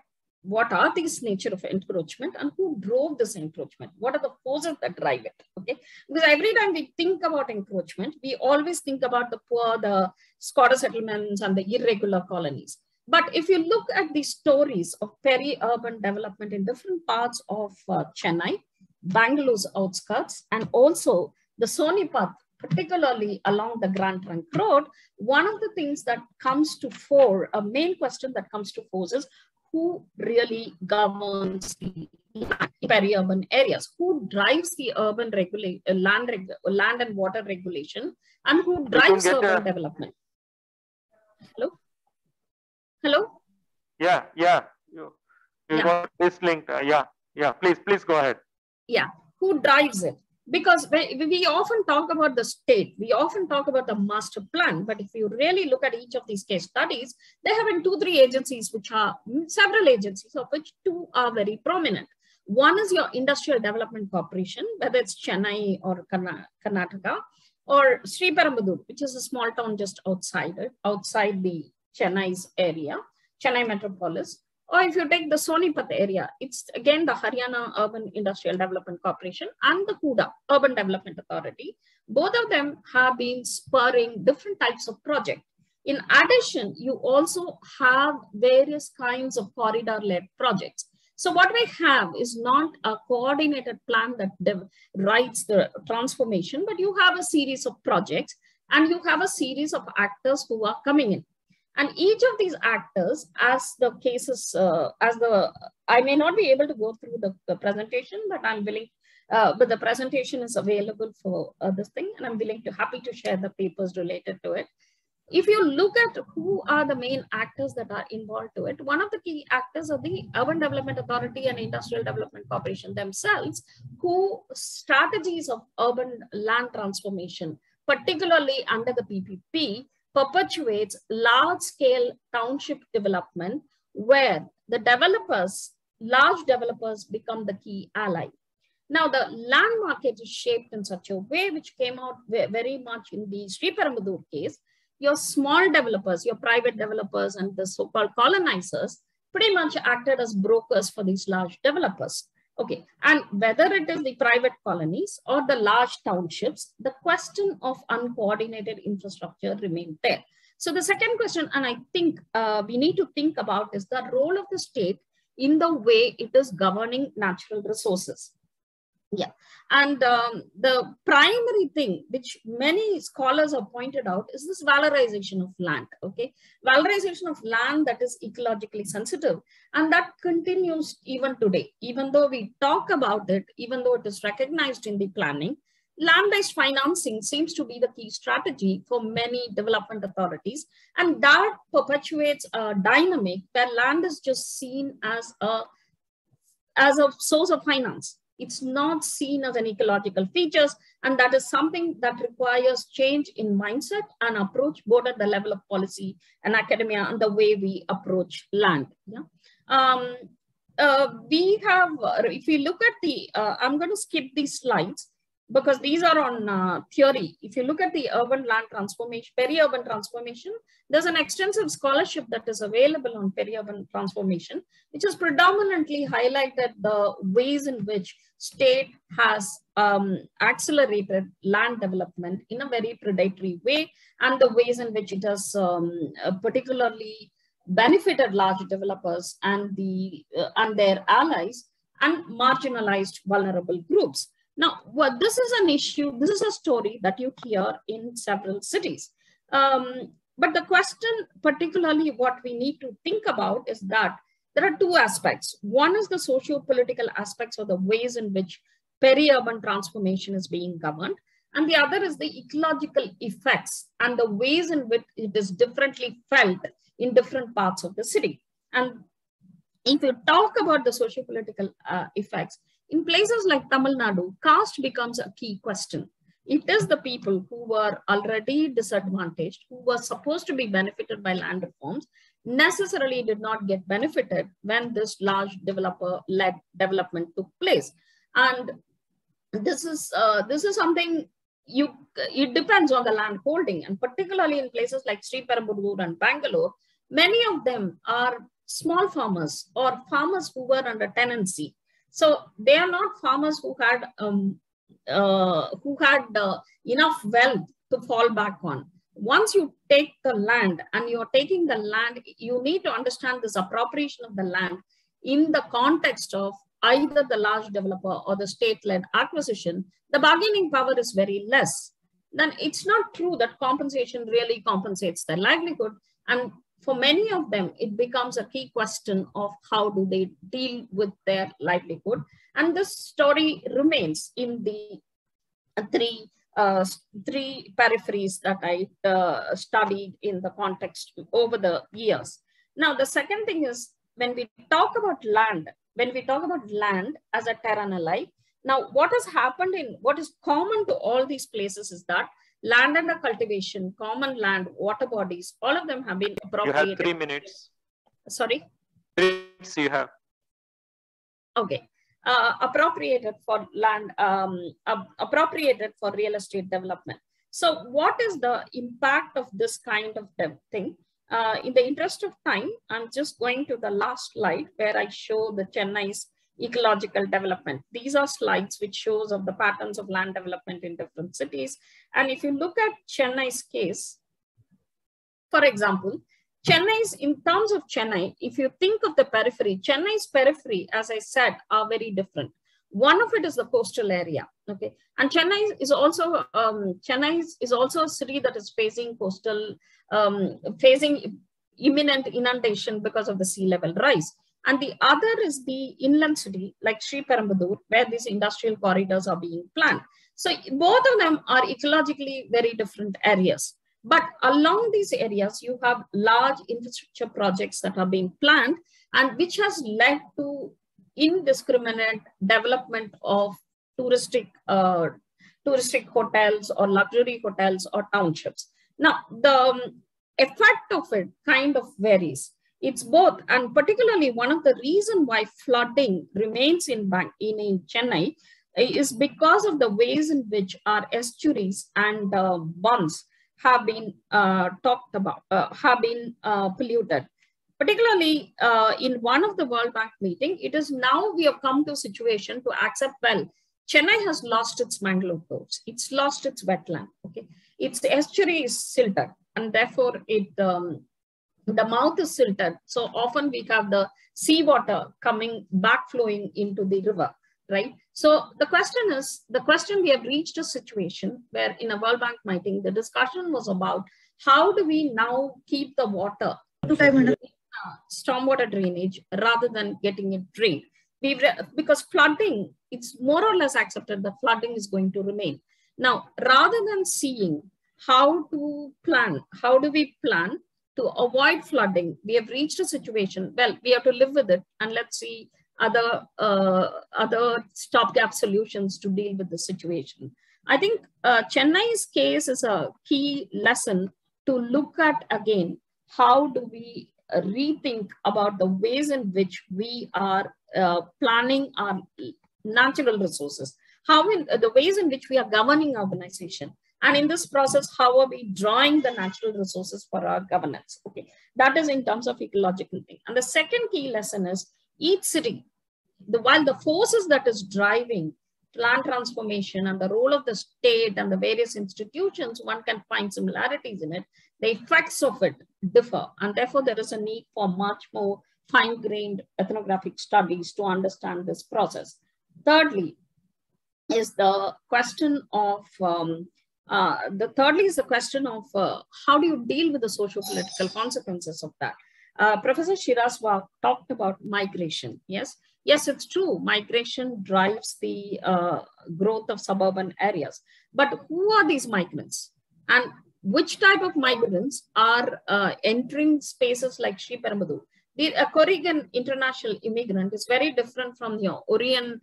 what are these nature of encroachment and who drove this encroachment? What are the forces that drive it? Okay. Because every time we think about encroachment, we always think about the poor, the squatter settlements and the irregular colonies. But if you look at the stories of peri-urban development in different parts of Chennai, Bangalore's outskirts, and also the Sonipat, particularly along the Grand Trunk Road, one of the things that comes to fore, a main question that comes to fore is who really governs the peri-urban areas, who drives the urban land and water regulation, and who drives urban development. Hello? Hello? Yeah. You got this link. Yeah. Please go ahead. Yeah. Who drives it? Because we often talk about the state, we often talk about the master plan, but if you really look at each of these case studies, they have 2-3 agencies, which are several agencies, of which 2 are very prominent. One is your Industrial Development Corporation, whether it's Chennai or Karnataka, or Sriperumbudur, which is a small town just outside the Chennai's area, Chennai metropolis. Or if you take the Sonipat area, it's again the Haryana Urban Industrial Development Corporation and the Huda Urban Development Authority. Both of them have been spurring different types of projects. In addition, you also have various kinds of corridor-led projects. So what we have is not a coordinated plan that writes the transformation, but you have a series of projects and you have a series of actors who are coming in. And each of these actors, as the cases, I may not be able to go through the presentation, but I'm willing, but the presentation is available for this thing, and I'm happy to share the papers related to it. If you look at who are the main actors that are involved to it, one of the key actors are the Urban Development Authority and Industrial Development Corporation themselves, who strategies of urban land transformation, particularly under the PPP, perpetuates large-scale township development where the large developers become the key ally. Now, the land market is shaped in such a way, which came out very much in the Sriperumbudur case. Your small developers, your private developers, and the so-called colonizers pretty much acted as brokers for these large developers. Okay, and whether it is the private colonies or the large townships, the question of uncoordinated infrastructure remained there. So the second question, and I think we need to think about, is the role of the state in the way it is governing natural resources. Yeah, and the primary thing which many scholars have pointed out is this valorization of land. Okay, valorization of land that is ecologically sensitive, and that continues even today. Even though we talk about it, even though it is recognized in the planning, land-based financing seems to be the key strategy for many development authorities, and that perpetuates a dynamic where land is just seen as a source of finance. It's not seen as an ecological features, and that is something that requires change in mindset and approach, both at the level of policy and academia, and the way we approach land. Yeah. We have, if we look at the, I'm going to skip these slides because these are on theory. If you look at the urban land transformation, peri-urban transformation, there's an extensive scholarship that is available on peri-urban transformation, which has predominantly highlighted the ways in which state has accelerated land development in a very predatory way, and the ways in which it has particularly benefited large developers and their allies and marginalized vulnerable groups. Now, this is an issue, this is a story that you hear in several cities. But the question, particularly what we need to think about, is that there are two aspects. One is the socio-political aspects of the ways in which peri-urban transformation is being governed. And the other is the ecological effects and the ways in which it is differently felt in different parts of the city. And if you talk about the socio-political effects, in places like Tamil Nadu, caste becomes a key question. It is the people who were already disadvantaged, who were supposed to be benefited by land reforms, necessarily did not get benefited when this large developer-led development took place. And this is something it depends on the land holding, and particularly in places like Periurban and Bangalore, many of them are small farmers or farmers who were under tenancy. So they are not farmers who had enough wealth to fall back on. Once you take the land and you're taking the land, you need to understand this appropriation of the land in the context of either the large developer or the state-led acquisition. The bargaining power is very less. Then it's not true that compensation really compensates their livelihood. And for many of them, it becomes a key question of how do they deal with their livelihood. And this story remains in the three peripheries that I studied in the context over the years. Now, the second thing is when we talk about land as a terra nulli, now what has happened what is common to all these places is that land under cultivation, common land, water bodies, all of them have been appropriated. You have 3 minutes. Sorry? 3 minutes you have. Okay. Appropriated for land, appropriated for real estate development. So what is the impact of this kind of thing? In the interest of time, I'm just going to the last slide where I show the Chennai's ecological development. These are slides which shows of the patterns of land development in different cities. And if you look at Chennai's case, for example, in terms of Chennai, if you think of the periphery, Chennai's periphery, as I said, are very different. One of it is the coastal area, okay? And Chennai is also a city that is facing facing imminent inundation because of the sea level rise. And the other is the inland city, like Periurban, where these industrial corridors are being planned. So both of them are ecologically very different areas. But along these areas, you have large infrastructure projects that are being planned, and which has led to indiscriminate development of touristic hotels or luxury hotels or townships. Now, the effect of it kind of varies. It's both, and particularly one of the reasons why flooding remains in Chennai is because of the ways in which our estuaries and bunds have been polluted. Particularly in one of the World Bank meeting, it is now we have come to a situation to accept, well, Chennai has lost its mangrove groves. It's lost its wetland. Okay, its estuary is silted. and therefore the mouth is silted. So often we have the seawater coming back flowing into the river, right? So the question we have reached a situation where in a World Bank meeting, the discussion was about how do we now keep the water stormwater drainage rather than getting it drained. Because flooding, it's more or less accepted that flooding is going to remain. Now, rather than seeing how to plan, how do we plan to avoid flooding, we have reached a situation, well, we have to live with it, and let's see other stopgap solutions to deal with the situation. I think Chennai's case is a key lesson to look at again, how do we rethink about the ways in which we are planning our natural resources, the ways in which we are governing urbanization. And in this process, how are we drawing the natural resources for our governance? Okay, that is in terms of ecological thing. And the second key lesson is each city, while the forces that is driving land transformation and the role of the state and the various institutions, one can find similarities in it. The effects of it differ, and therefore there is a need for much more fine-grained ethnographic studies to understand this process. Thirdly, is the question of how do you deal with the socio-political consequences of that? Professor Shiraswa talked about migration. Yes, it's true. Migration drives the growth of suburban areas. But who are these migrants? And which type of migrants are entering spaces like Sriperumbudur? The Korean international immigrant is very different from your Oriental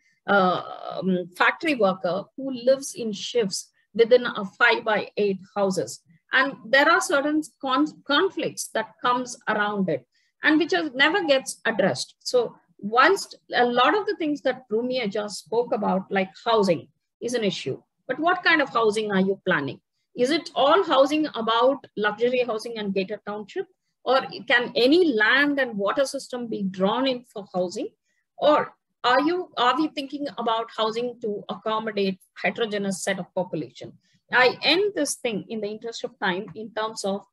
factory worker who lives in shifts within a 5x8 houses. And there are certain conflicts that comes around it and which never gets addressed. So whilst a lot of the things that Rumia just spoke about, like housing, is an issue, but what kind of housing are you planning? Is it all housing about luxury housing and gated township? Or can any land and water system be drawn in for housing? Or are we thinking about housing to accommodate heterogeneous set of population? I end this thing in the interest of time in terms of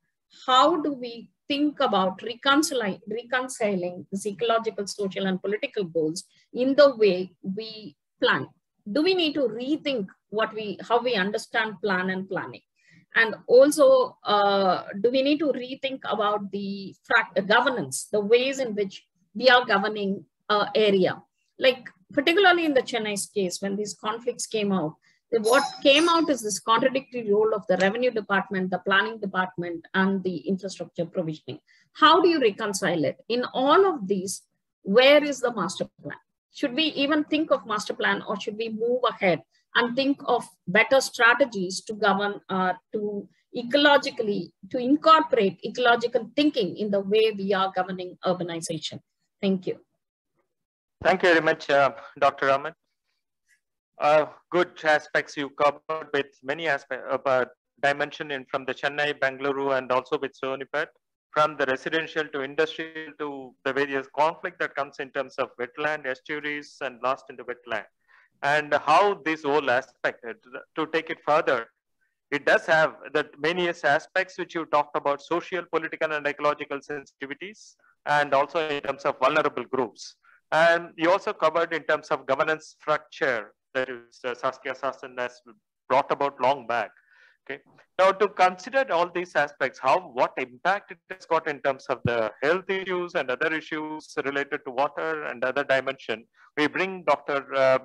how do we think about reconciling this ecological, social, and political goals in the way we plan. Do we need to rethink how we understand plan and planning? And also, do we need to rethink about the governance, the ways in which we are governing area? Like particularly in the Chennai's case, when these conflicts came out, what came out is this contradictory role of the revenue department, the planning department, and the infrastructure provisioning. How do you reconcile it? In all of these, where is the master plan? Should we even think of master plan, or should we move ahead and think of better strategies to govern, to incorporate ecological thinking in the way we are governing urbanization? Thank you. Thank you very much, Dr. Raman. Good aspects you covered with many aspects about dimension from the Chennai, Bengaluru, and also with Sonipat, from the residential to industrial to the various conflict that comes in terms of wetland, estuaries, and lost in the wetland. And how this whole aspect, to take it further, it does have the many aspects which you talked about, social, political, and ecological sensitivities, and also in terms of vulnerable groups. And you also covered in terms of governance structure that is Saskia Sassen has brought about long back. Okay. Now to consider all these aspects, what impact it has got in terms of the health issues and other issues related to water and other dimension, we bring Dr.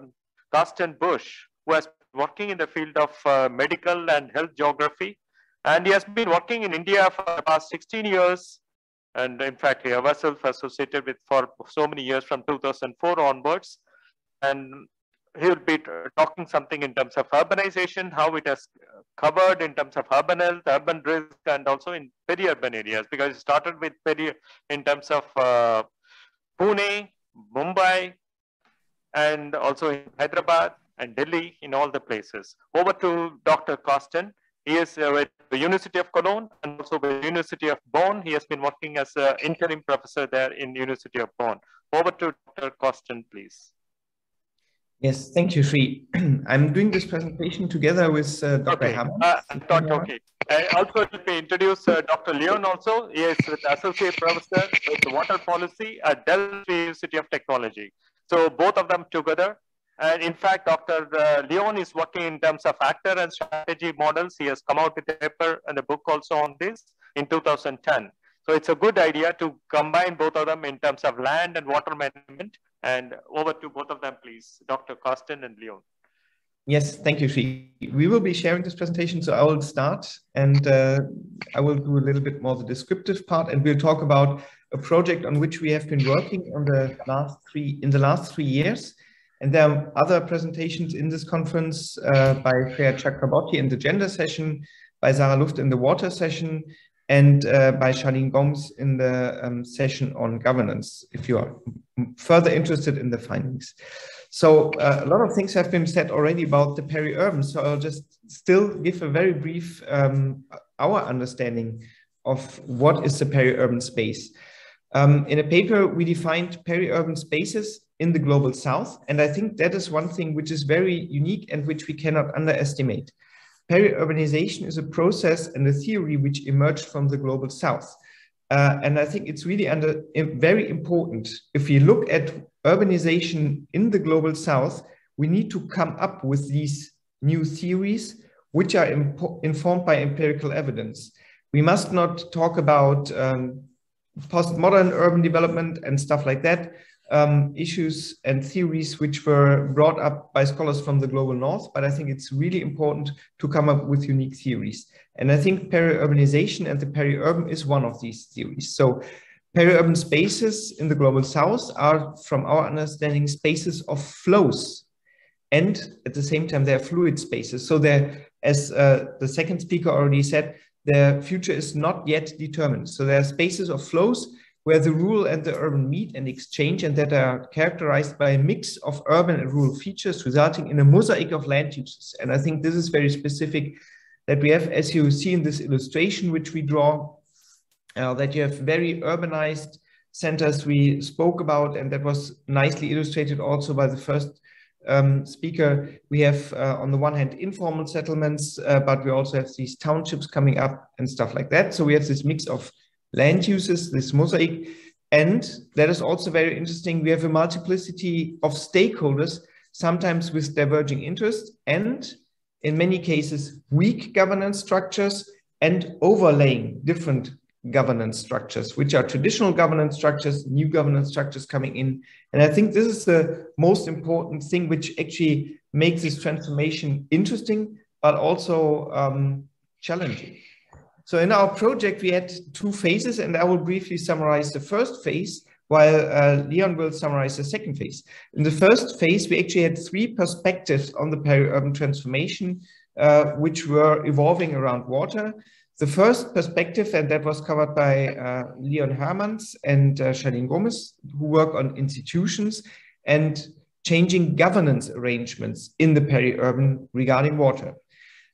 Carsten Busch, who has been working in the field of medical and health geography. And he has been working in India for the past 16 years. And in fact, he herself associated with for so many years from 2004 onwards. And he'll be talking something in terms of urbanization, how it has covered in terms of urban health, urban risk, and also in peri-urban areas, because it started with in terms of Pune, Mumbai, and also in Hyderabad and Delhi, in all the places. Over to Dr. Carsten. He is with the University of Cologne and also with the University of Bonn. He has been working as an interim professor there in University of Bonn. Over to Dr. Carsten, please. Yes, thank you, Sri. I'm doing this presentation together with Dr. Okay. Hammond. I thought, okay. And also let me introduce Dr. Leon also. He is with Associate Professor with Water Policy at Delft University of Technology. So both of them together. And in fact, Dr. Leon is working in terms of actor and strategy models. He has come out with a paper and a book also on this in 2010. So it's a good idea to combine both of them in terms of land and water management. And over to both of them, please, Dr. Carsten and Leon. Yes, thank you, Shi. We will be sharing this presentation, so I will start and I will do a little bit more the descriptive part, and we'll talk about a project on which we have been working on the last 3 years. And there are other presentations in this conference by Shreya Chakraborty in the gender session, by Sarah Luft in the water session, and by Charlene Gomes in the session on governance, if you are further interested in the findings. So a lot of things have been said already about the peri-urban, so I'll just still give a very brief our understanding of what is the peri-urban space. In a paper, we defined peri-urban spaces in the global south, and I think that is one thing which is very unique and which we cannot underestimate. Peri-urbanization is a process and a theory which emerged from the global south. And I think it's really very important. If you look at urbanization in the global south, we need to come up with these new theories, which are informed by empirical evidence. We must not talk about postmodern urban development and stuff like that, issues and theories which were brought up by scholars from the global north, but I think it's really important to come up with unique theories. And I think peri-urbanization and the peri-urban is one of these theories. So peri-urban spaces in the global south are, from our understanding, spaces of flows. And at the same time, they're fluid spaces. So they're, as the second speaker already said, the future is not yet determined. So there are spaces of flows where the rural and the urban meet and exchange, and that are characterized by a mix of urban and rural features, resulting in a mosaic of land uses. And I think this is very specific, that we have, as you see in this illustration which we draw, that you have very urbanized centers we spoke about, and that was nicely illustrated also by the first speaker. We have on the one hand informal settlements, but we also have these townships coming up and stuff like that. So we have this mix of land uses, this mosaic, and that is also very interesting. We have a multiplicity of stakeholders, sometimes with diverging interests, and in many cases, weak governance structures and overlaying different governance structures, which are traditional governance structures, new governance structures coming in. And I think this is the most important thing which actually makes this transformation interesting, but also challenging. So in our project, we had 2 phases, and I will briefly summarize the first phase, while Leon will summarize the second phase. In the first phase, we actually had 3 perspectives on the peri-urban transformation, which were evolving around water. The first perspective, and that was covered by Leon Hermans and Charlene Gomes, who work on institutions and changing governance arrangements in the peri-urban regarding water.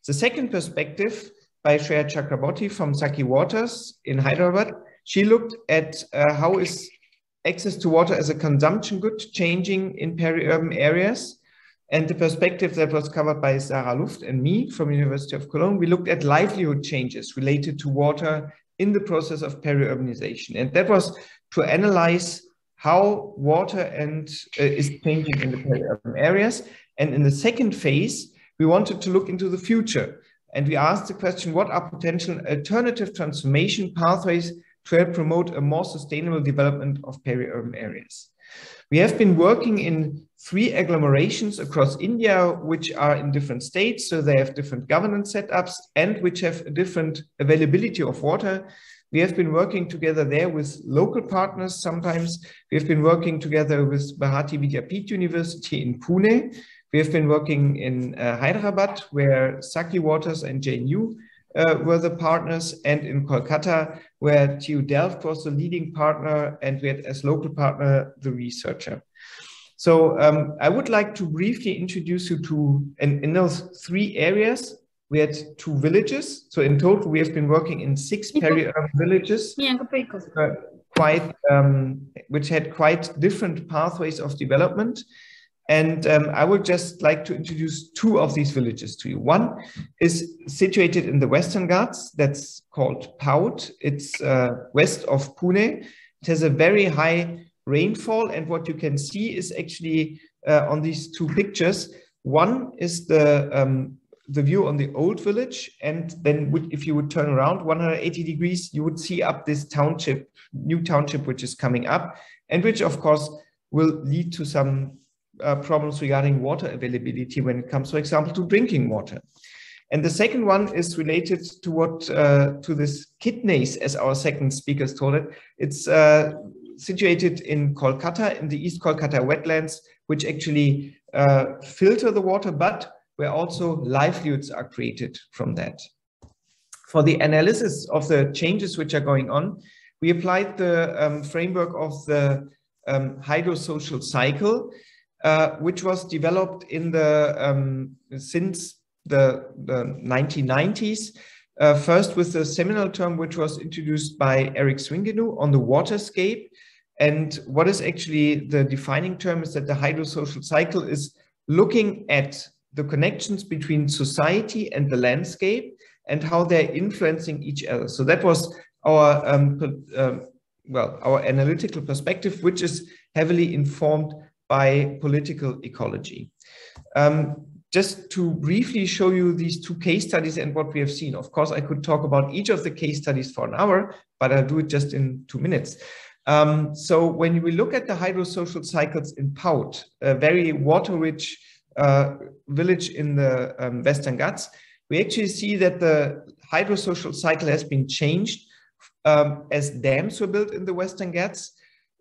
The second perspective, by Shreya Chakraborty from Saki Waters in Hyderabad, she looked at how is access to water as a consumption good changing in peri-urban areas. And the perspective that was covered by Sarah Luft and me from University of Cologne, we looked at livelihood changes related to water in the process of peri-urbanization. And that was to analyze how water is changing in the peri-urban areas. And in the second phase, we wanted to look into the future. And we asked the question, what are potential alternative transformation pathways to help promote a more sustainable development of peri-urban areas? We have been working in 3 agglomerations across India, which are in different states. So they have different governance setups and which have a different availability of water. We have been working together there with local partners. Sometimes we have been working together with Bharati Vidyapith University in Pune. We have been working in Hyderabad, where Saki Waters and JNU were the partners, and in Kolkata, where TU Delft was the leading partner, and we had as local partner the researcher. So I would like to briefly introduce you to, in those 3 areas, we had 2 villages. So in total, we have been working in 6 peri-urban villages, which had quite different pathways of development. And I would just like to introduce two of these villages to you. One is situated in the Western Ghats, that's called Paut. It's west of Pune. It has a very high rainfall, and what you can see is actually on these two pictures. One is the view on the old village, and then if you would turn around 180 degrees, you would see up this township, new township, which is coming up, and which of course will lead to some problems regarding water availability when it comes, for example, to drinking water. And the second one is related to what to this kidneys, as our second speaker told it. It's situated in Kolkata, in the East Kolkata wetlands, which actually filter the water, but where also livelihoods are created from that. For the analysis of the changes which are going on, we applied the framework of the hydrosocial cycle, which was developed in the since the 1990s, first with the seminal term which was introduced by Eric Swingenou on the waterscape. And what is actually the defining term is that the hydrosocial cycle is looking at the connections between society and the landscape and how they're influencing each other. So that was our our analytical perspective, which is heavily informed by political ecology. Just to briefly show you these two case studies and what we have seen. Of course, I could talk about each of the case studies for an hour, but I'll do it just in 2 minutes. So when we look at the hydrosocial cycles in Paut, a very water-rich village in the Western Ghats, we actually see that the hydrosocial cycle has been changed as dams were built in the Western Ghats.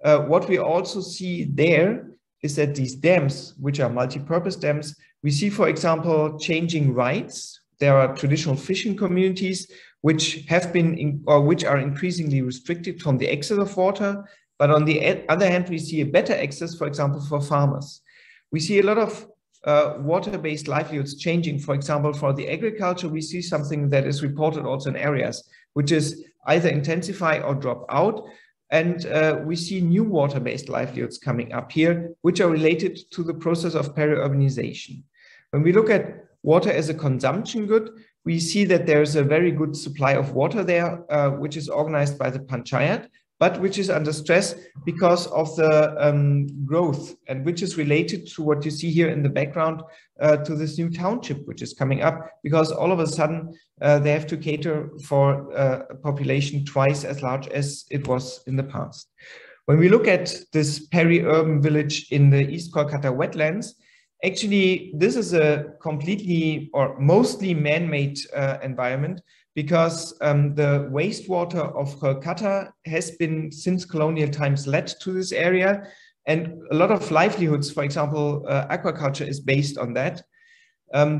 What we also see there is that these dams, which are multi-purpose dams, we see, for example, changing rights. There are traditional fishing communities which have been which are increasingly restricted from the access of water. But on the other hand, we see a better access, for example, for farmers. We see a lot of water-based livelihoods changing. For example, for the agriculture, we see something that is reported also in areas, which is either intensify or drop out. And we see new water-based livelihoods coming up here, which are related to the process of periurbanization. When we look at water as a consumption good, we see that there's a very good supply of water there, which is organized by the panchayat, but which is under stress because of the growth, and which is related to what you see here in the background to this new township, which is coming up, because all of a sudden they have to cater for a population twice as large as it was in the past. When we look at this peri-urban village in the East Kolkata wetlands, actually, this is a completely or mostly man-made environment, because the wastewater of Kolkata has been since colonial times led to this area, and a lot of livelihoods, for example, aquaculture is based on that.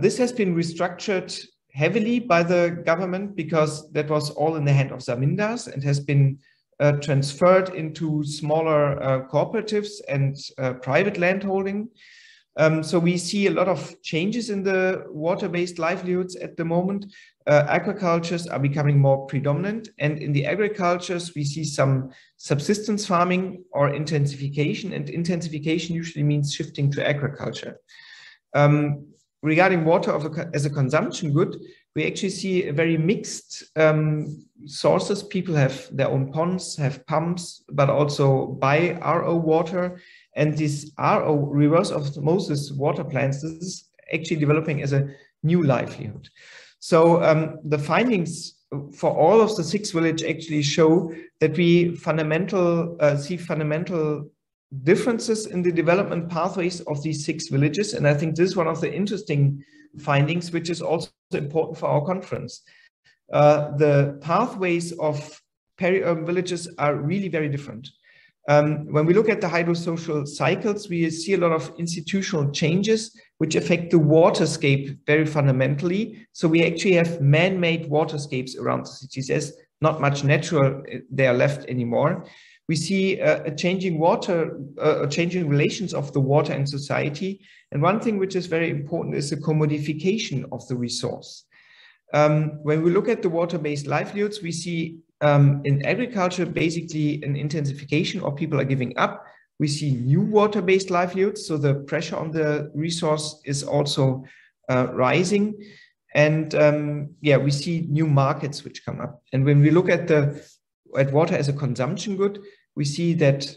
This has been restructured heavily by the government because that was all in the hand of zamindars and has been transferred into smaller cooperatives and private landholding. So we see a lot of changes in the water-based livelihoods at the moment. Aquacultures are becoming more predominant, and in the agricultures we see some subsistence farming or intensification, and intensification usually means shifting to agriculture. Regarding water as a consumption good, we actually see a very mixed sources. People have their own ponds, have pumps, but also buy RO water. And this RO, reverse osmosis water plants, this is actually developing as a new livelihood. So the findings for all of the 6 villages actually show that we see fundamental differences in the development pathways of these 6 villages. And I think this is one of the interesting findings, which is also important for our conference. The pathways of peri-urban villages are really very different. When we look at the hydrosocial cycles, we see a lot of institutional changes which affect the waterscape very fundamentally. So we actually have man-made waterscapes around the cities. There's not much natural there left anymore. We see a changing changing relations of the water and society. And one thing which is very important is the commodification of the resource. When we look at the water-based livelihoods, we see in agriculture basically an intensification, or people are giving up We see new water-based livelihoods, so the pressure on the resource is also rising. And yeah, we see new markets which come up. And when we look at water as a consumption good, we see that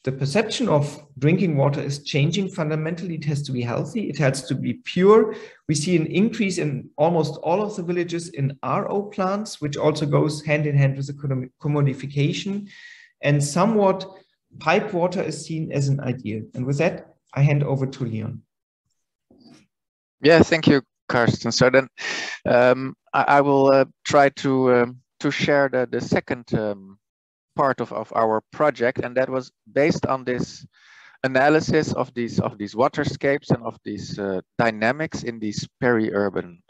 the perception of drinking water is changing fundamentally. It has to be healthy. It has to be pure. We see an increase in almost all of the villages in RO plants, which also goes hand in hand with the commodification. And somewhat pipe water is seen as an ideal. And with that, I hand over to Leon. Yeah, thank you, Karsten. So then I will try to share the second part of our project, and that was based on this analysis of these waterscapes and of these dynamics in these peri-urban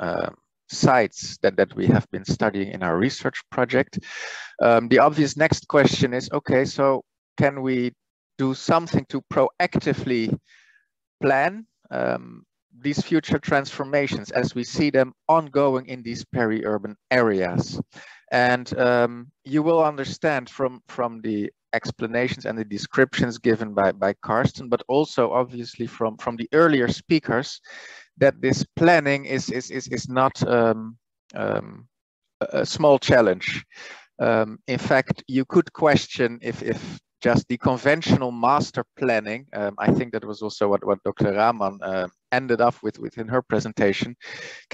sites that we have been studying in our research project. The obvious next question is, okay, so can we do something to proactively plan these future transformations as we see them ongoing in these peri-urban areas? And you will understand from the explanations and the descriptions given by Karsten, but also obviously from the earlier speakers, that this planning is not a small challenge. In fact, you could question if just the conventional master planning, I think that was also what Dr. Rahman ended up with in her presentation.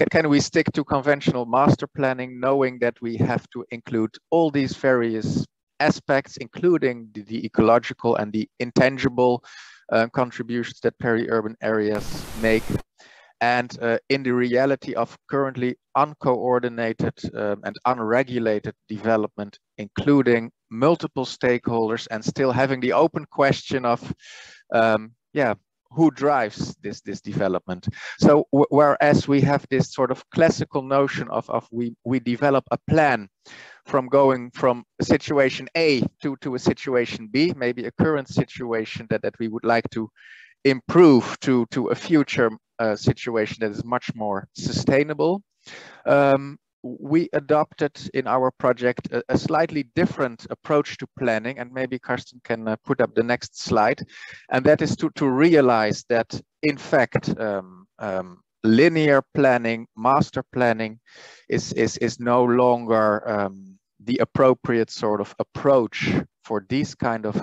Can we stick to conventional master planning, knowing that we have to include all these various aspects, including the ecological and the intangible contributions that peri-urban areas make? And in the reality of currently uncoordinated and unregulated development, including multiple stakeholders, and still having the open question of, yeah, who drives this development? So whereas we have this sort of classical notion of we develop a plan from going from a situation A to a situation B, maybe a current situation that we would like to improve to a future situation that is much more sustainable. We adopted in our project a slightly different approach to planning, and maybe Karsten can put up the next slide, and that is to realize that in fact linear planning, master planning is no longer the appropriate sort of approach for these kind of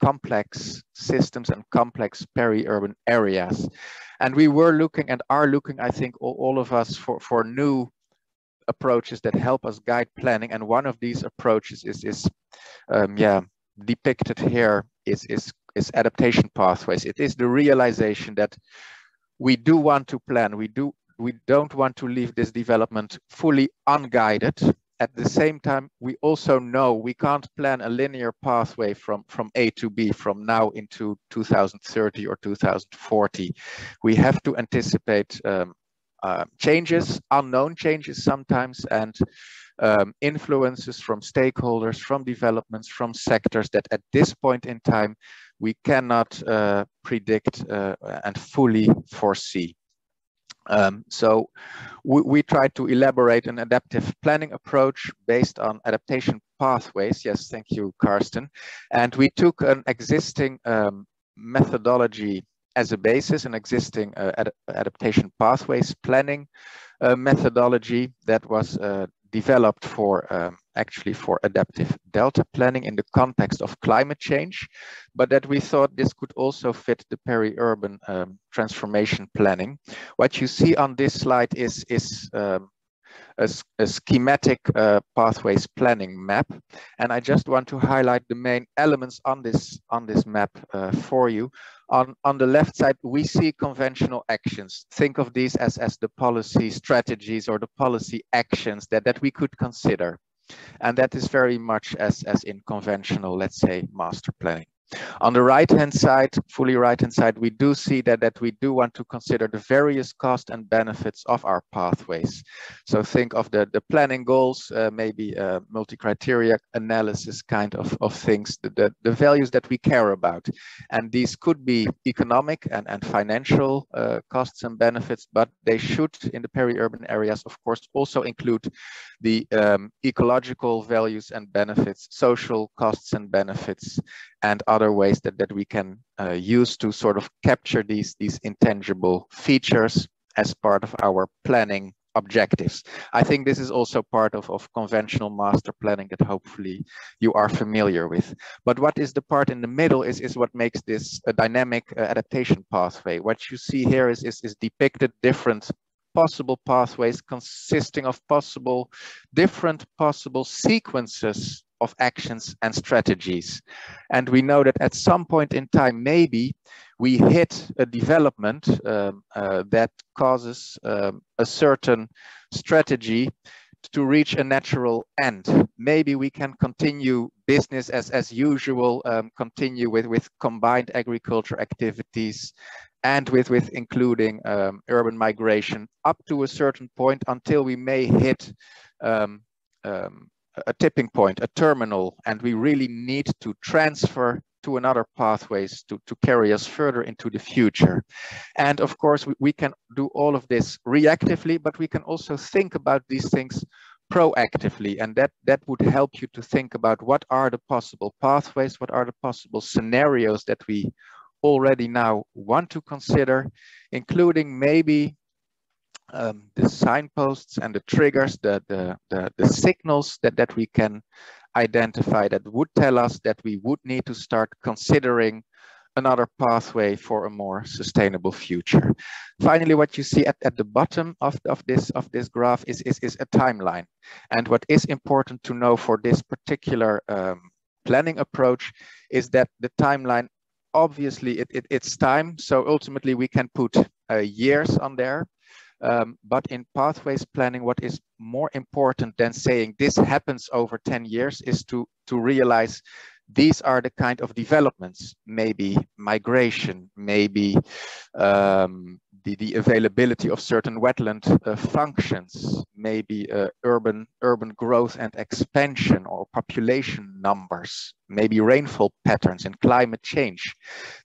complex systems and complex peri-urban areas. And we were looking and are looking, I think, all of us for new approaches that help us guide planning. And one of these approaches is depicted here is adaptation pathways. It is the realization that we do want to plan. We don't want to leave this development fully unguided. At the same time, we also know we can't plan a linear pathway from A to B from now into 2030 or 2040. We have to anticipate changes, unknown changes sometimes, and influences from stakeholders, from developments, from sectors that at this point in time, we cannot predict and fully foresee. So we try to elaborate an adaptive planning approach based on adaptation pathways. Yes, thank you, Karsten. And we took an existing methodology as a basis, an existing adaptation pathways planning methodology that was developed for actually for adaptive delta planning in the context of climate change, but that we thought this could also fit the peri-urban transformation planning. What you see on this slide is a schematic pathways planning map, and I just want to highlight the main elements on this map for you. On the left side, we see conventional actions. Think of these as the policy strategies or the policy actions that we could consider. And that is very much as in conventional, let's say, master planning. On the right-hand side, fully right-hand side, we do see that we do want to consider the various costs and benefits of our pathways. So think of the planning goals, maybe multi-criteria analysis kind of things, the values that we care about. And these could be economic and financial costs and benefits, but they should, in the peri-urban areas, of course, also include the ecological values and benefits, social costs and benefits, and other ways that we can use to sort of capture these intangible features as part of our planning objectives. I think this is also part of conventional master planning that hopefully you are familiar with. But what is the part in the middle is what makes this a dynamic adaptation pathway. What you see here is depicted different possible pathways consisting of different possible sequences of actions and strategies. And we know that at some point in time, maybe we hit a development that causes a certain strategy to reach a natural end. Maybe we can continue business as usual, continue with combined agriculture activities and with including urban migration up to a certain point until we may hit a tipping point, a terminal, and we really need to transfer to another pathways to carry us further into the future. And of course, we can do all of this reactively, but we can also think about these things proactively, and that would help you to think about what are the possible pathways, what are the possible scenarios that we already now want to consider, including maybe the signposts and the triggers, the signals that we can identify that would tell us that we would need to start considering another pathway for a more sustainable future. Finally, what you see at the bottom of this graph is a timeline. And what is important to know for this particular planning approach is that the timeline, obviously it's time. So ultimately we can put years on there. But in pathways planning, what is more important than saying this happens over 10 years is to realize these are the kind of developments, maybe migration, maybe the availability of certain wetland functions, maybe urban growth and expansion or population numbers, maybe rainfall patterns and climate change.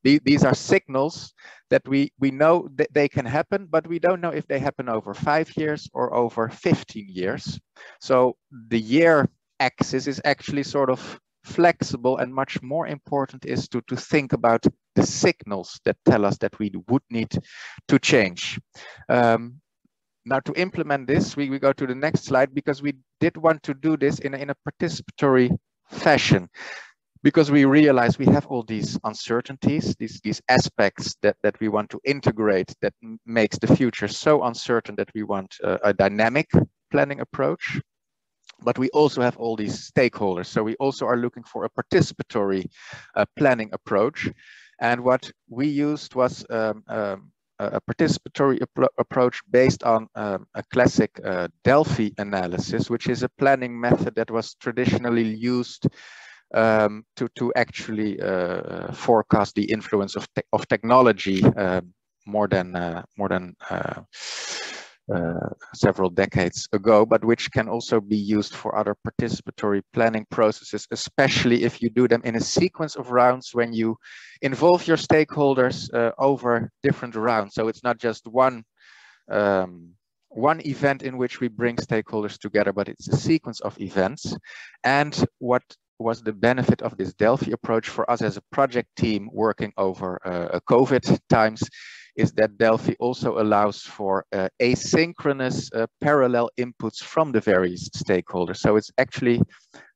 These are signals that we know that they can happen, but we don't know if they happen over 5 years or over 15 years. So the year axis is actually sort of flexible, and much more important is to think about the signals that tell us that we would need to change. Now to implement this, we go to the next slide, because we did want to do this in a participatory fashion, because we realize we have all these uncertainties, these aspects that we want to integrate that makes the future so uncertain that we want a dynamic planning approach. But we also have all these stakeholders. So we also are looking for a participatory planning approach. And what we used was a participatory approach based on a classic Delphi analysis, which is a planning method that was traditionally used to actually forecast the influence of technology more than several decades ago, but which can also be used for other participatory planning processes, especially if you do them in a sequence of rounds when you involve your stakeholders over different rounds. So it's not just one event in which we bring stakeholders together, but it's a sequence of events. And what was the benefit of this Delphi approach for us as a project team working over COVID times is that Delphi also allows for asynchronous parallel inputs from the various stakeholders. So it's actually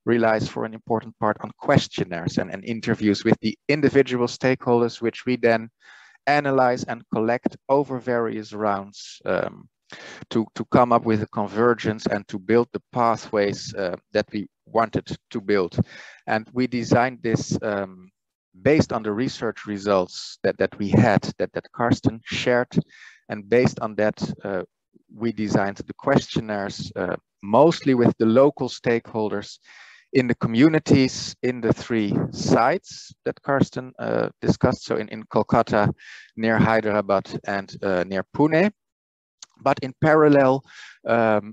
relies for an important part on questionnaires and interviews with the individual stakeholders, which we then analyze and collect over various rounds to come up with a convergence and to build the pathways that we wanted to build. And we designed this based on the research results that we had, that Karsten shared. And based on that, we designed the questionnaires mostly with the local stakeholders in the communities in the 3 sites that Karsten discussed. So in Kolkata, near Hyderabad, and near Pune. But in parallel,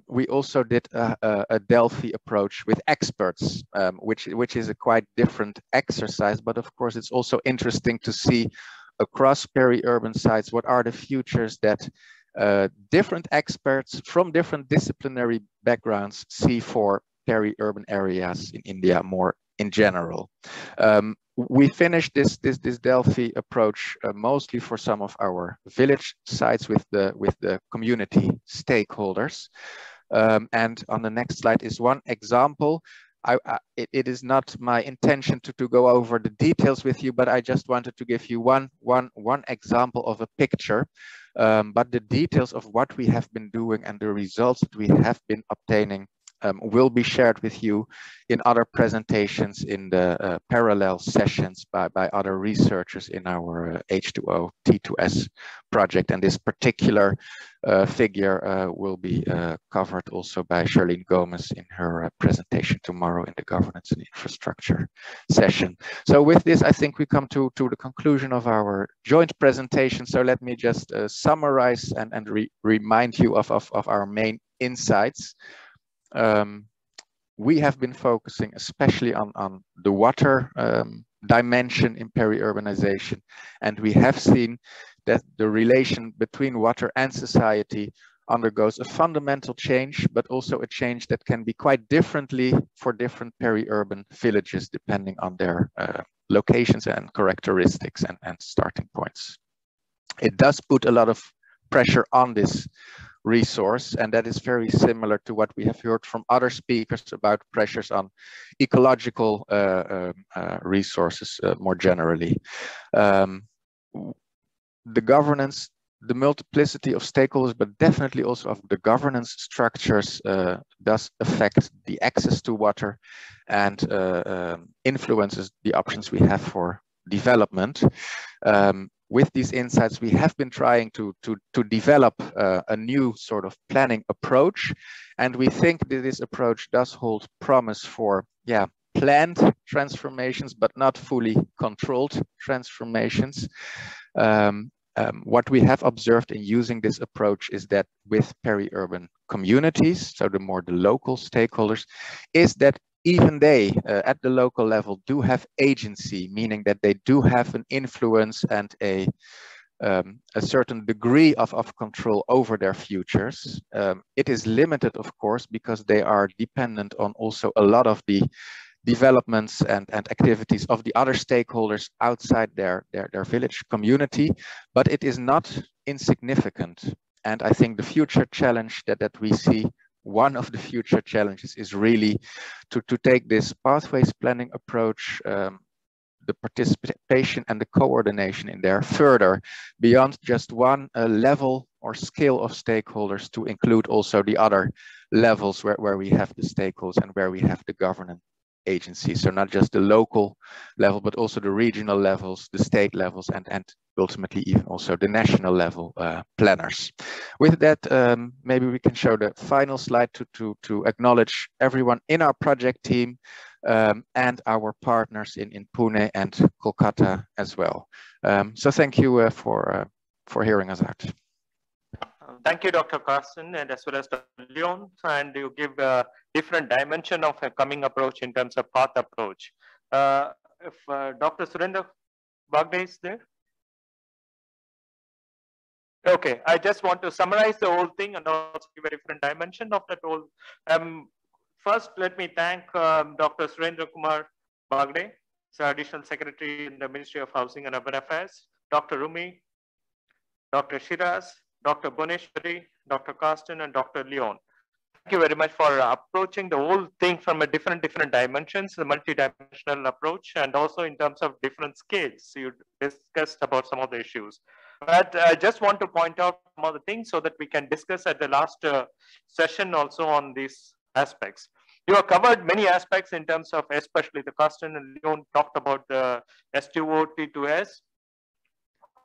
we also did a Delphi approach with experts, which is a quite different exercise. But of course, it's also interesting to see across peri-urban sites what are the futures that different experts from different disciplinary backgrounds see for peri-urban areas in India more in general. We finished this Delphi approach mostly for some of our village sites with the community stakeholders. And on the next slide is one example. It is not my intention to go over the details with you, but I just wanted to give you one example of a picture. But the details of what we have been doing and the results that we have been obtaining will be shared with you in other presentations in the parallel sessions by other researchers in our H2O T2S project. And this particular figure will be covered also by Charlene Gomez in her presentation tomorrow in the governance and infrastructure session. So with this, I think we come to the conclusion of our joint presentation. So let me just summarize and remind you of our main insights. We have been focusing especially on the water dimension in peri-urbanization, and we have seen that the relation between water and society undergoes a fundamental change, but also a change that can be quite differently for different peri-urban villages depending on their locations and characteristics and starting points. It does put a lot of pressure on this resource, and that is very similar to what we have heard from other speakers about pressures on ecological resources more generally. The governance, the multiplicity of stakeholders, but definitely also of the governance structures does affect the access to water and influences the options we have for development. With these insights, we have been trying to develop a new sort of planning approach. And we think that this approach does hold promise for, planned transformations, but not fully controlled transformations. What we have observed in using this approach is that with peri-urban communities, so the local stakeholders, is that even they, at the local level, do have agency, meaning that they do have an influence and a certain degree of control over their futures. It is limited, of course, because they are dependent on also a lot of the developments and activities of the other stakeholders outside their village community, but it is not insignificant. And I think the future challenge that we see, one of the future challenges is really to take this pathways planning approach, the participation and the coordination in there further beyond just one level or scale of stakeholders to include also the other levels where we have the stakeholders and where we have the governance agencies. So not just the local level, but also the regional levels, the state levels, and ultimately even also the national level planners. With that, maybe we can show the final slide to acknowledge everyone in our project team and our partners in Pune and Kolkata as well. So thank you for hearing us out. Thank you, Dr. Carsten, and as well as Dr. Leon, and you give a different dimension of a coming approach in terms of path approach. If Dr. Surendra Bagde is there? Okay, I just want to summarize the whole thing and also give a different dimension of that whole. First, let me thank Dr. Surendra Kumar Bagde, Additional Secretary in the Ministry of Housing and Urban Affairs, Dr. Rumi, Dr. Shiraz, Dr. Boneshwari, Dr. Carsten, and Dr. Leon. Thank you very much for approaching the whole thing from a different dimensions, the multidimensional approach, and also in terms of different scales. You discussed about some of the issues. But I just want to point out some of the things so that we can discuss at the last session also on these aspects. You have covered many aspects in terms of, especially the Carsten and Leon talked about the H2O T2S.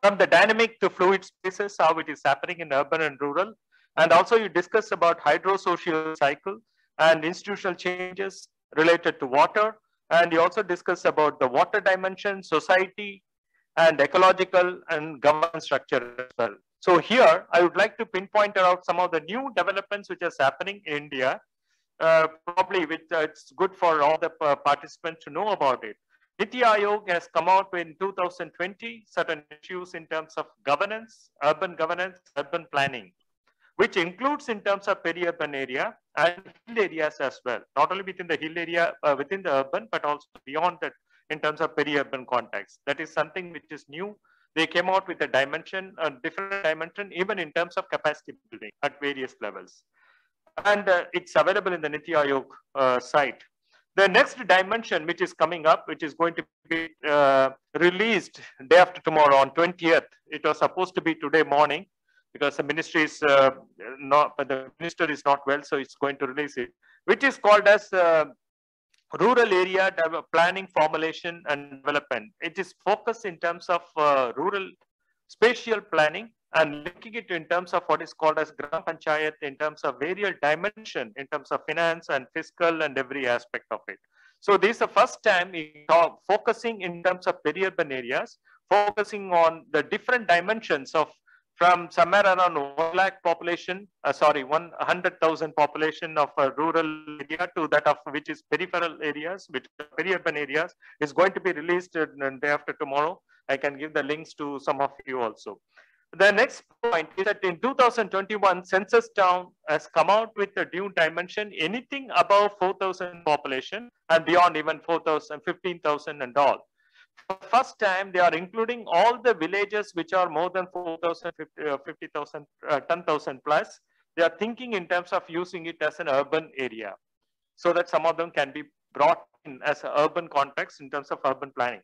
From the dynamic to fluid spaces, how it is happening in urban and rural. And also you discussed about hydrosocial cycle and institutional changes related to water. And you also discussed about the water dimension, society, and ecological and governance structure as well. So here, I would like to pinpoint out some of the new developments which is happening in India. Probably it's good for all the participants to know about it. Niti Aayog has come out in 2020 certain issues in terms of governance, urban planning, which includes in terms of peri-urban area and hill areas as well, not only within the hill area, within the urban, but also beyond that in terms of peri-urban context. That is something which is new. They came out with a dimension, a different dimension, even in terms of capacity building at various levels. And it's available in the Niti Aayog site. The next dimension which is coming up, which is going to be released day after tomorrow on 20th. It was supposed to be today morning because the ministry is the minister is not well, so it's going to release it, which is called as rural area planning, formulation and development. It is focused in terms of rural spatial planning and linking it in terms of what is called as Gram Panchayat in terms of various dimension in terms of finance and fiscal and every aspect of it. So this is the first time we are focusing in terms of peri-urban areas, focusing on the different dimensions of from somewhere around 1 lakh population, 100,000 population of a rural area to that of which is peripheral areas, which are peri-urban areas, is going to be released day after tomorrow. I can give the links to some of you also. The next point is that in 2021, Census Town has come out with a new dimension, anything above 4,000 population and beyond even 4,000, 15,000 and all. For the first time, they are including all the villages which are more than 4,000, 50,000, 10,000 plus. They are thinking in terms of using it as an urban area so that some of them can be brought in as an urban context in terms of urban planning.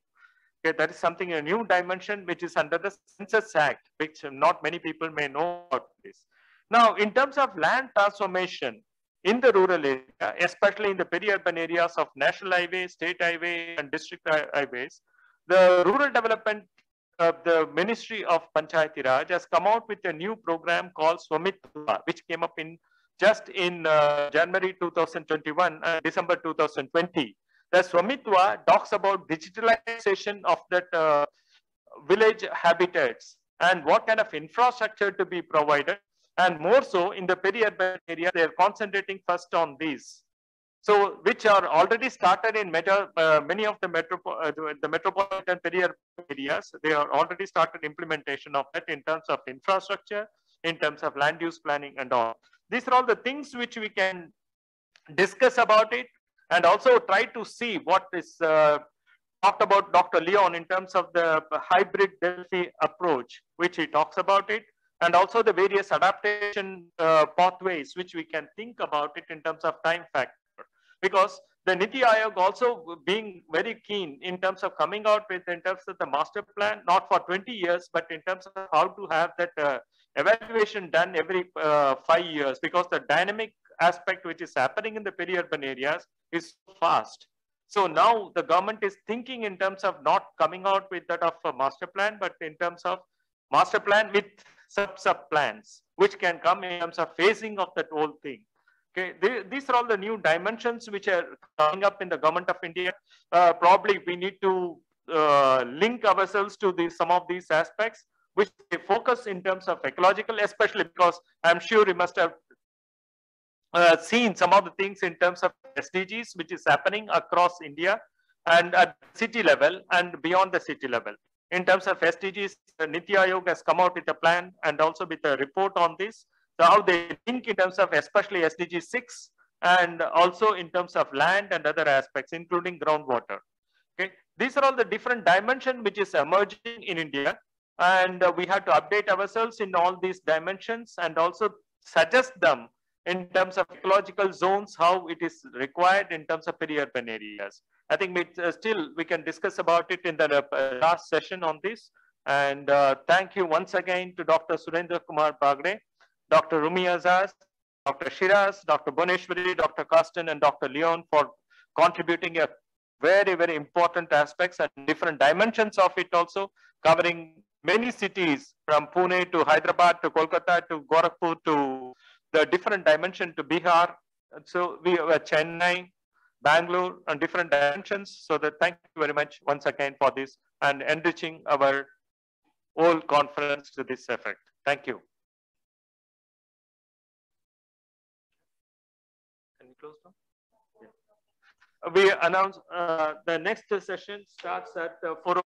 Okay, that is something, a new dimension which is under the Census Act, which not many people may know about this. Now, in terms of land transformation in the rural area, especially in the peri-urban areas of national highways, state highway and district highways, the rural development of the Ministry of Panchayati Raj has come out with a new program called Swamitwa, which came up in just in January 2021 and December 2020. The Swamitwa talks about digitalization of that village habitats and what kind of infrastructure to be provided, and more so in the peri-urban area, they are concentrating first on these. So, which are already started in many of the metropolitan peri-urban areas. They are already started implementation of that in terms of infrastructure, in terms of land use planning and all. These are all the things which we can discuss about it and also try to see what is talked about Dr. Leon in terms of the hybrid Delphi approach, which he talks about it, and also the various adaptation pathways which we can think about it in terms of time factor. Because the Niti Aayog also being very keen in terms of coming out with in terms of the master plan, not for 20 years, but in terms of how to have that evaluation done every 5 years, because the dynamic aspect which is happening in the peri-urban areas is fast. So now the government is thinking in terms of not coming out with that of a master plan, but in terms of master plan with sub plans, which can come in terms of phasing of that whole thing. Okay, these are all the new dimensions which are coming up in the government of India. Probably we need to link ourselves to some of these aspects, which they focus in terms of ecological, especially because I'm sure you must have seen some of the things in terms of SDGs, which is happening across India and at city level and beyond the city level. In terms of SDGs, Niti Aayog has come out with a plan and also with a report on this. So how they think in terms of especially SDG 6 and also in terms of land and other aspects, including groundwater. Okay, these are all the different dimensions which is emerging in India, and we have to update ourselves in all these dimensions and also suggest them in terms of ecological zones, how it is required in terms of peri-urban areas. I think we can discuss about it in the last session on this. And thank you once again to Dr. Surendra Kumar Bagre, Dr. Rumi Azaz, Dr. Shiraz, Dr. Boneshwari, Dr. Karsten, and Dr. Leon for contributing a very, very important aspects and different dimensions of it also, covering many cities from Pune to Hyderabad to Kolkata to Gorakhpur to the different dimension to Bihar. So we have Chennai, Bangalore, and different dimensions. So that thank you very much once again for this and enriching our whole conference to this effect. Thank you. Can we close now? Yeah. We announce the next session starts at 4